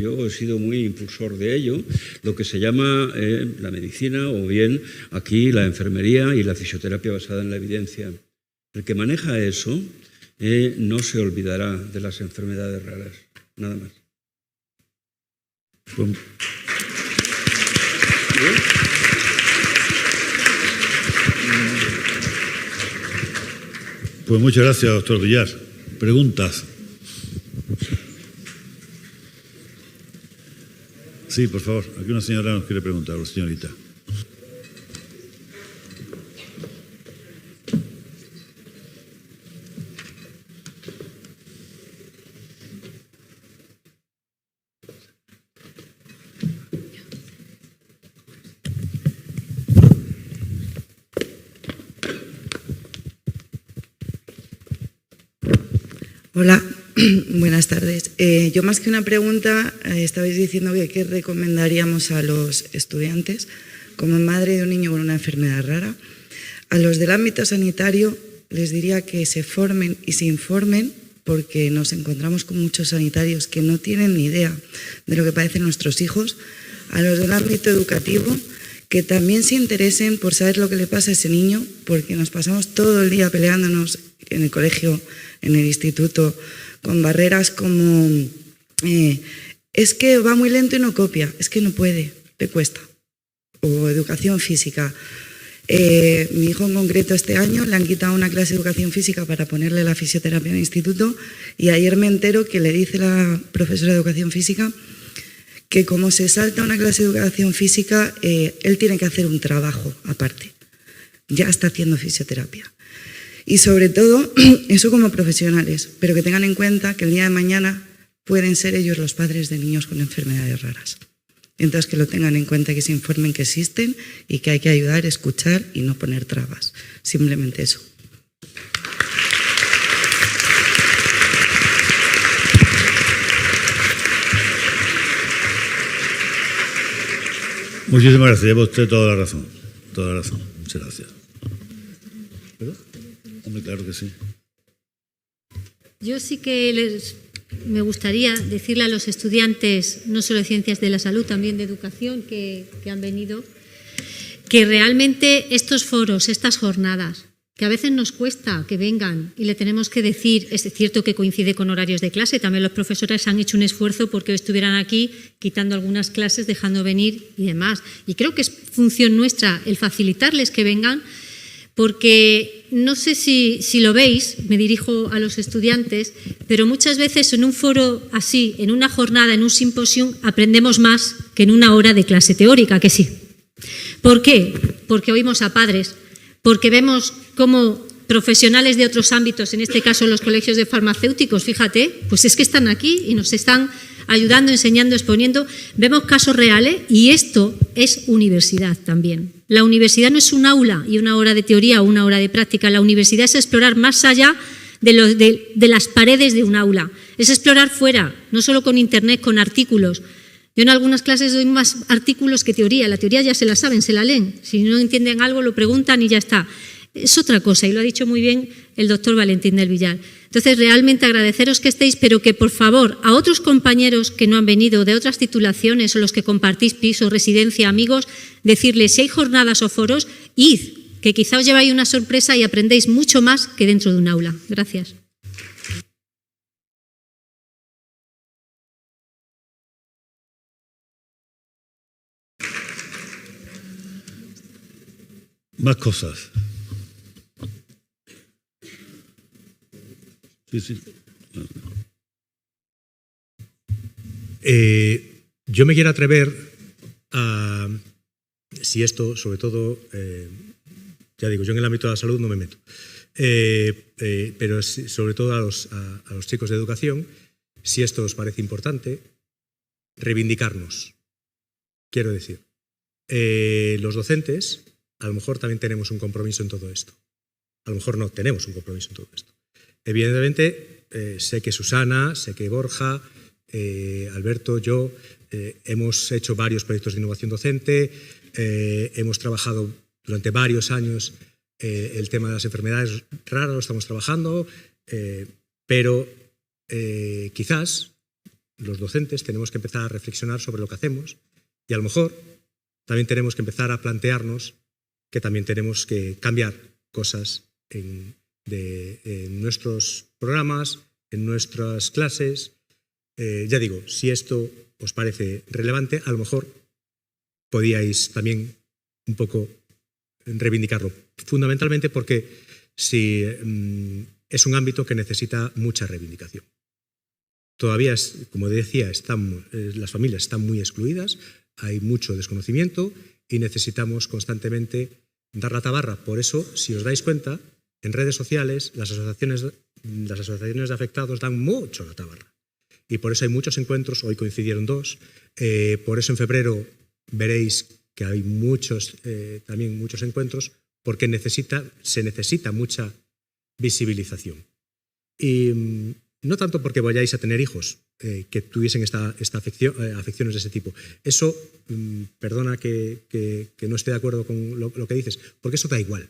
yo he sido muy impulsor de ello, lo que se llama la medicina o bien aquí la enfermería y la fisioterapia basada en la evidencia. El que maneja eso no se olvidará de las enfermedades raras, nada más. Pues muchas gracias, doctor Villar. ¿Preguntas? Sí, por favor. Aquí una señora nos quiere preguntar, la señorita. Hola, buenas tardes. Yo más que una pregunta, estabais diciendo que qué recomendaríamos a los estudiantes, como madre de un niño con una enfermedad rara. A los del ámbito sanitario les diría que se formen y se informen, porque nos encontramos con muchos sanitarios que no tienen ni idea de lo que padecen nuestros hijos. A los del ámbito educativo, que también se interesen por saber lo que le pasa a ese niño, porque nos pasamos todo el día peleándonos en el colegio, en el instituto, con barreras como es que va muy lento y no copia, es que no puede, le cuesta. O educación física. Mi hijo en concreto este año le han quitado una clase de educación física para ponerle la fisioterapia en el instituto y ayer me entero que le dice la profesora de educación física que como se salta una clase de educación física, él tiene que hacer un trabajo aparte. Ya está haciendo fisioterapia. Y sobre todo, eso como profesionales, pero que tengan en cuenta que el día de mañana pueden ser ellos los padres de niños con enfermedades raras. Entonces, que lo tengan en cuenta, que se informen que existen y que hay que ayudar, escuchar y no poner trabas. Simplemente eso. Muchísimas gracias. Lleva usted toda la razón. Toda la razón. Muchas gracias. ¿Verdad? Hombre, claro que sí. Yo sí que me gustaría decirle a los estudiantes, no solo de Ciencias de la Salud, también de Educación, que han venido, que realmente estos foros, estas jornadas, que a veces nos cuesta que vengan y le tenemos que decir, es cierto que coincide con horarios de clase, también los profesores han hecho un esfuerzo porque estuvieran aquí quitando algunas clases, dejando venir y demás. Y creo que es función nuestra el facilitarles que vengan, porque no sé si lo veis, me dirijo a los estudiantes, pero muchas veces en un foro así, en una jornada, en un simposium, aprendemos más que en una hora de clase teórica, que sí. ¿Por qué? Porque oímos a padres, porque vemos cómo profesionales de otros ámbitos, en este caso los colegios de farmacéuticos, fíjate, pues es que están aquí y nos están ayudando, enseñando, exponiendo. Vemos casos reales y esto es universidad también. La universidad no es un aula y una hora de teoría o una hora de práctica. La universidad es explorar más allá de las paredes de un aula. Es explorar fuera, no solo con internet, con artículos. Yo en algunas clases doy más artículos que teoría. La teoría ya se la saben, se la leen. Si no entienden algo, lo preguntan y ya está. Es otra cosa, y lo ha dicho muy bien el doctor Valentín del Villar. Entonces, realmente agradeceros que estéis, pero que, por favor, a otros compañeros que no han venido de otras titulaciones o los que compartís piso, residencia, amigos, decirles, si hay jornadas o foros, id, que quizá os lleváis una sorpresa y aprendéis mucho más que dentro de un aula. Gracias. Más cosas. Sí. Yo me quiero atrever a, si esto, sobre todo, ya digo, yo en el ámbito de la salud no me meto, pero sobre todo a los chicos de educación, si esto os parece importante, reivindicarnos. Quiero decir, los docentes a lo mejor también tenemos un compromiso en todo esto. A lo mejor no tenemos un compromiso en todo esto. Evidentemente, sé que Susana, sé que Borja, Alberto, yo, hemos hecho varios proyectos de innovación docente, hemos trabajado durante varios años el tema de las enfermedades raras, lo estamos trabajando, pero quizás los docentes tenemos que empezar a reflexionar sobre lo que hacemos y a lo mejor también tenemos que empezar a plantearnos que también tenemos que cambiar cosas en nuestros programas, en nuestras clases. Ya digo, si esto os parece relevante, a lo mejor podíais también un poco reivindicarlo. Fundamentalmente porque es un ámbito que necesita mucha reivindicación. Todavía, como decía, las familias están muy excluidas, hay mucho desconocimiento y necesitamos constantemente dar la tabarra. Por eso, si os dais cuenta, en redes sociales las asociaciones de afectados dan mucho la tabarra. Y por eso hay muchos encuentros, hoy coincidieron 2. Por eso en febrero veréis que hay también muchos encuentros, porque se necesita mucha visibilización. Y no tanto porque vayáis a tener hijos que tuviesen afecciones de ese tipo. Eso, perdona que no esté de acuerdo con lo que dices, porque eso da igual,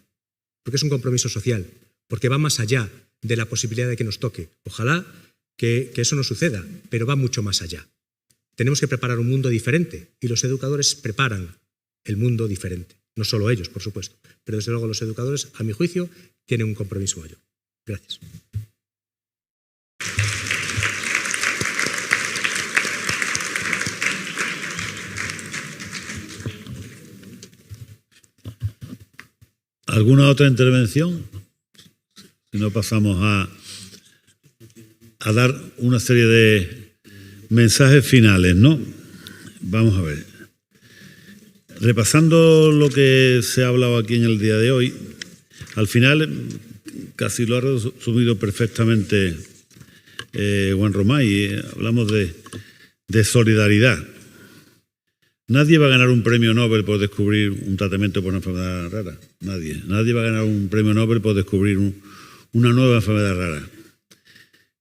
porque es un compromiso social, porque va más allá de la posibilidad de que nos toque. Ojalá que eso no suceda, pero va mucho más allá. Tenemos que preparar un mundo diferente y los educadores preparan el mundo diferente. No solo ellos, por supuesto, pero desde luego los educadores, a mi juicio, tienen un compromiso mayor. Gracias. ¿Alguna otra intervención? Si no, pasamos a dar una serie de mensajes finales, ¿no? Vamos a ver. Repasando lo que se ha hablado aquí en el día de hoy, al final casi lo ha resumido perfectamente Juan Romay. Hablamos de solidaridad. Nadie va a ganar un premio Nobel por descubrir un tratamiento para una enfermedad rara. Nadie. Nadie va a ganar un premio Nobel por descubrir una nueva enfermedad rara.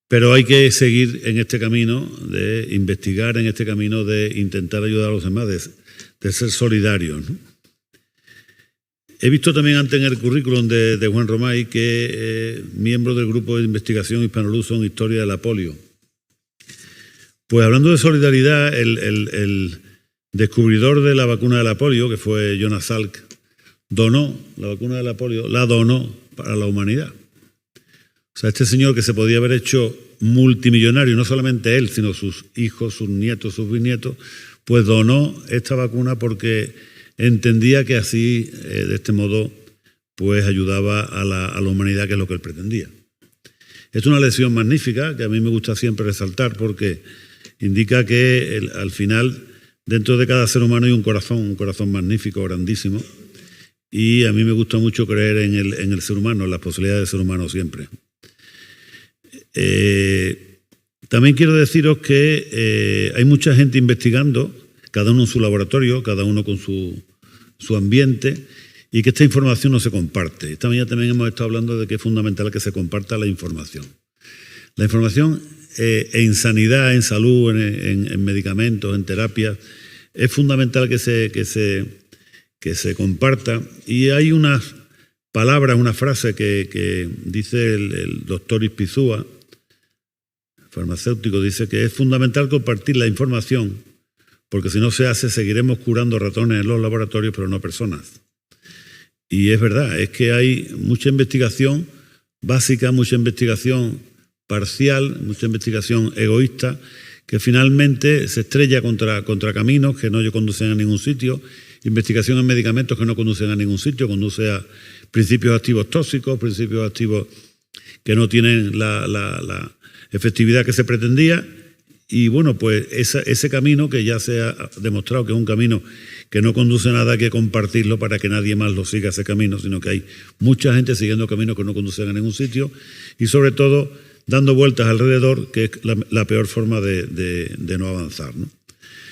Pero hay que seguir en este camino de investigar, en este camino de intentar ayudar a los demás, de ser solidarios, ¿no? He visto también antes en el currículum de Juan Romay que miembro del grupo de investigación hispano-luso en historia de la polio. Pues hablando de solidaridad, el descubridor de la vacuna de la polio, que fue Jonas Salk, donó la vacuna de la polio, la donó para la humanidad. O sea, este señor que se podía haber hecho multimillonario, no solamente él, sino sus hijos, sus nietos, sus bisnietos, pues donó esta vacuna porque entendía que así, de este modo, pues ayudaba a la humanidad, que es lo que él pretendía. Es una lección magnífica que a mí me gusta siempre resaltar porque indica que al final, dentro de cada ser humano hay un corazón magnífico, grandísimo, y a mí me gusta mucho creer en el ser humano, en las posibilidades del ser humano siempre. También quiero deciros que hay mucha gente investigando, cada uno en su laboratorio, cada uno con su ambiente, y que esta información no se comparte. Esta mañana también hemos estado hablando de que es fundamental que se comparta la información. La información en sanidad, en salud, en medicamentos, en terapias, es fundamental que se comparta. Y hay unas palabras, una frase que dice el doctor Ispizúa, farmacéutico, dice que es fundamental compartir la información, porque si no se hace, seguiremos curando ratones en los laboratorios, pero no personas. Y es verdad, es que hay mucha investigación básica, mucha investigación parcial, mucha investigación egoísta, que finalmente se estrella contra caminos que no conducen a ningún sitio, investigación en medicamentos que no conducen a ningún sitio, conduce a principios activos tóxicos, principios activos que no tienen la efectividad que se pretendía. Y bueno, pues ese camino que ya se ha demostrado que es un camino que no conduce a nada, hay que compartirlo para que nadie más lo siga ese camino, sino que hay mucha gente siguiendo caminos que no conducen a ningún sitio y sobre todo dando vueltas alrededor, que es la peor forma de no avanzar, ¿no?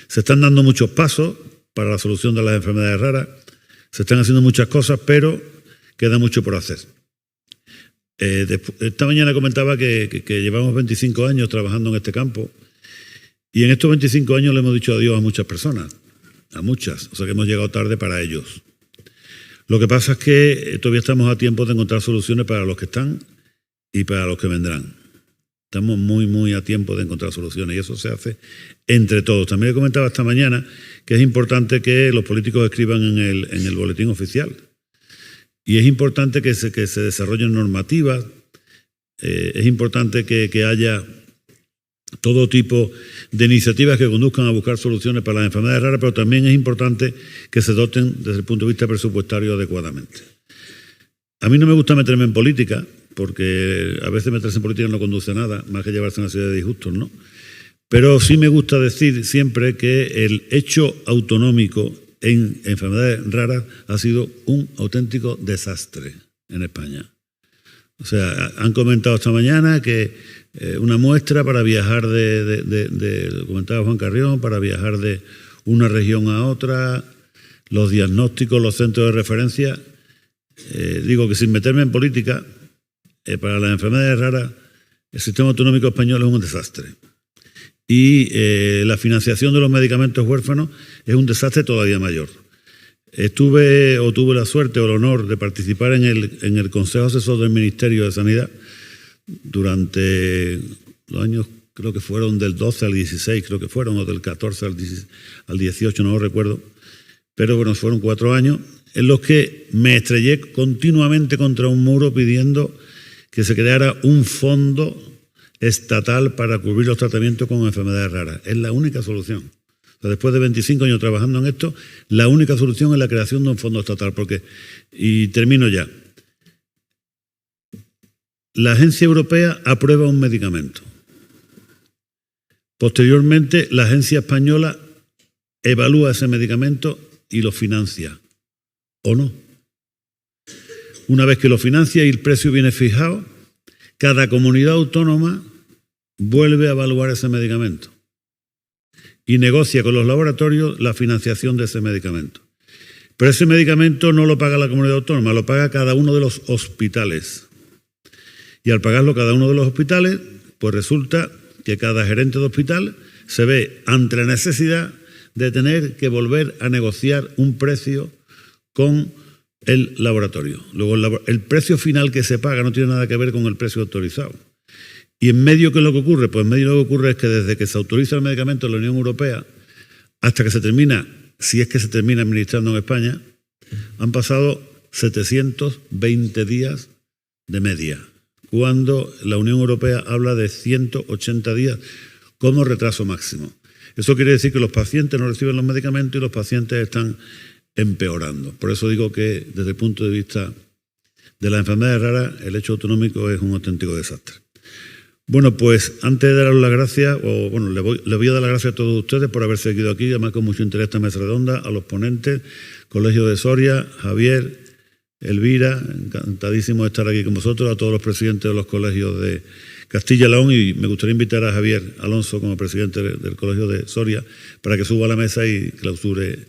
Se están dando muchos pasos para la solución de las enfermedades raras, se están haciendo muchas cosas, pero queda mucho por hacer. Esta mañana comentaba que llevamos 25 años trabajando en este campo y en estos 25 años le hemos dicho adiós a muchas personas, a muchas, o sea que hemos llegado tarde para ellos. Lo que pasa es que todavía estamos a tiempo de encontrar soluciones para los que están y para los que vendrán. Estamos muy a tiempo de encontrar soluciones y eso se hace entre todos. También le comentaba esta mañana que es importante que los políticos escriban en el boletín oficial y es importante que se desarrollen normativas, es importante que haya todo tipo de iniciativas que conduzcan a buscar soluciones para las enfermedades raras, pero también es importante que se doten desde el punto de vista presupuestario adecuadamente. A mí no me gusta meterme en política, porque a veces meterse en política no conduce a nada, más que llevarse una serie de disgustos, ¿no? Pero sí me gusta decir siempre que el hecho autonómico en enfermedades raras ha sido un auténtico desastre en España. O sea, han comentado esta mañana que una muestra para viajar lo comentaba Juan Carrión, para viajar de una región a otra, los diagnósticos, los centros de referencia. Digo que sin meterme en política, para las enfermedades raras, el sistema autonómico español es un desastre. Y la financiación de los medicamentos huérfanos es un desastre todavía mayor. Tuve la suerte o el honor de participar en el Consejo Asesor del Ministerio de Sanidad durante los años, creo que fueron del 12 al 16, creo que fueron, o del 14 al 18, no lo recuerdo. Pero bueno, fueron 4 años en los que me estrellé continuamente contra un muro pidiendo que se creara un fondo estatal para cubrir los tratamientos con enfermedades raras. Es la única solución. O sea, después de 25 años trabajando en esto, la única solución es la creación de un fondo estatal. Y termino ya. La Agencia Europea aprueba un medicamento. Posteriormente, la Agencia Española evalúa ese medicamento y lo financia. ¿O no? Una vez que lo financia y el precio viene fijado, cada comunidad autónoma vuelve a evaluar ese medicamento y negocia con los laboratorios la financiación de ese medicamento. Pero ese medicamento no lo paga la comunidad autónoma, lo paga cada uno de los hospitales. Y al pagarlo cada uno de los hospitales, pues resulta que cada gerente de hospital se ve ante la necesidad de tener que volver a negociar un precio con el laboratorio. Luego el precio final que se paga no tiene nada que ver con el precio autorizado. ¿Y en medio qué es lo que ocurre? Pues en medio lo que ocurre es que desde que se autoriza el medicamento en la Unión Europea hasta que se termina, si es que se termina administrando en España, han pasado 720 días de media, cuando la Unión Europea habla de 180 días como retraso máximo. Eso quiere decir que los pacientes no reciben los medicamentos y los pacientes están empeorando. Por eso digo que desde el punto de vista de las enfermedades raras, el hecho autonómico es un auténtico desastre. Bueno, pues antes de daros las gracias, le voy a dar las gracias a todos ustedes por haber seguido aquí, además con mucho interés esta mesa redonda, a los ponentes, Colegio de Soria, Javier, Elvira, encantadísimo de estar aquí con vosotros, a todos los presidentes de los colegios de Castilla y León, y me gustaría invitar a Javier Alonso como presidente del Colegio de Soria para que suba a la mesa y clausure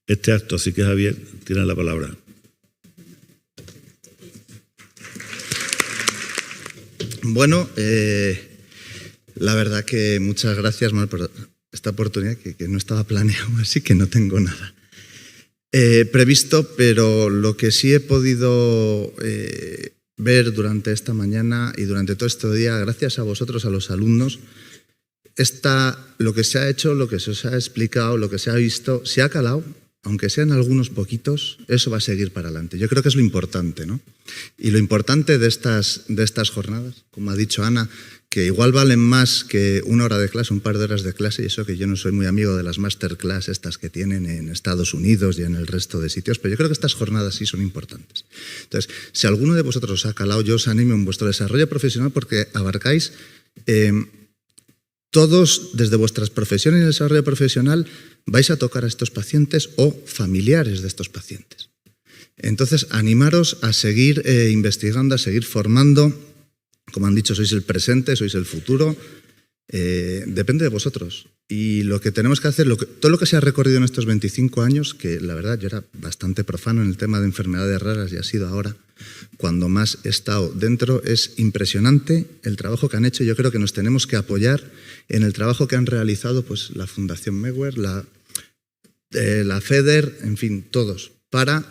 este acto. Así que, Javier, tienes la palabra. Bueno, la verdad que muchas gracias, Mar, por esta oportunidad que no estaba planeado, así que no tengo nada previsto, pero lo que sí he podido ver durante esta mañana y durante todo este día, gracias a vosotros, a los alumnos, lo que se ha hecho, lo que se os ha explicado, lo que se ha visto, se ha calado, aunque sean algunos poquitos, eso va a seguir para adelante. Yo creo que es lo importante, ¿no? Y lo importante de estas jornadas, como ha dicho Ana, que igual valen más que una hora de clase, un par de horas de clase, y eso que yo no soy muy amigo de las masterclass estas que tienen en Estados Unidos y en el resto de sitios, pero yo creo que estas jornadas sí son importantes. Entonces, si alguno de vosotros os ha calado, yo os animo en vuestro desarrollo profesional porque abarcáis todos, desde vuestras profesiones y el desarrollo profesional, vais a tocar a estos pacientes o familiares de estos pacientes. Entonces, animaros a seguir investigando, a seguir formando. Como han dicho, sois el presente, sois el futuro. Depende de vosotros. Y lo que tenemos que hacer, todo lo que se ha recorrido en estos 25 años, que la verdad yo era bastante profano en el tema de enfermedades raras y ha sido ahora cuando más he estado dentro, es impresionante el trabajo que han hecho. Yo creo que nos tenemos que apoyar en el trabajo que han realizado pues, la Fundación Meuer, la FEDER, en fin, todos, para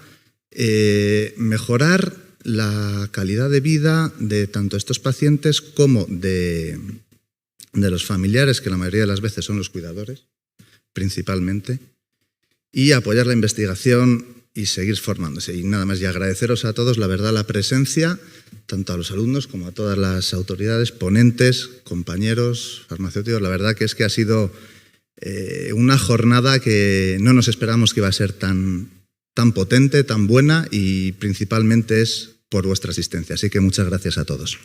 mejorar la calidad de vida de tanto estos pacientes como de los familiares, que la mayoría de las veces son los cuidadores, principalmente, y apoyar la investigación y seguir formándose. Y nada más, y agradeceros a todos, la verdad, la presencia, tanto a los alumnos como a todas las autoridades, ponentes, compañeros, farmacéuticos. La verdad que es que ha sido una jornada que no nos esperamos que iba a ser tan potente, tan buena, y principalmente es por vuestra asistencia. Así que muchas gracias a todos.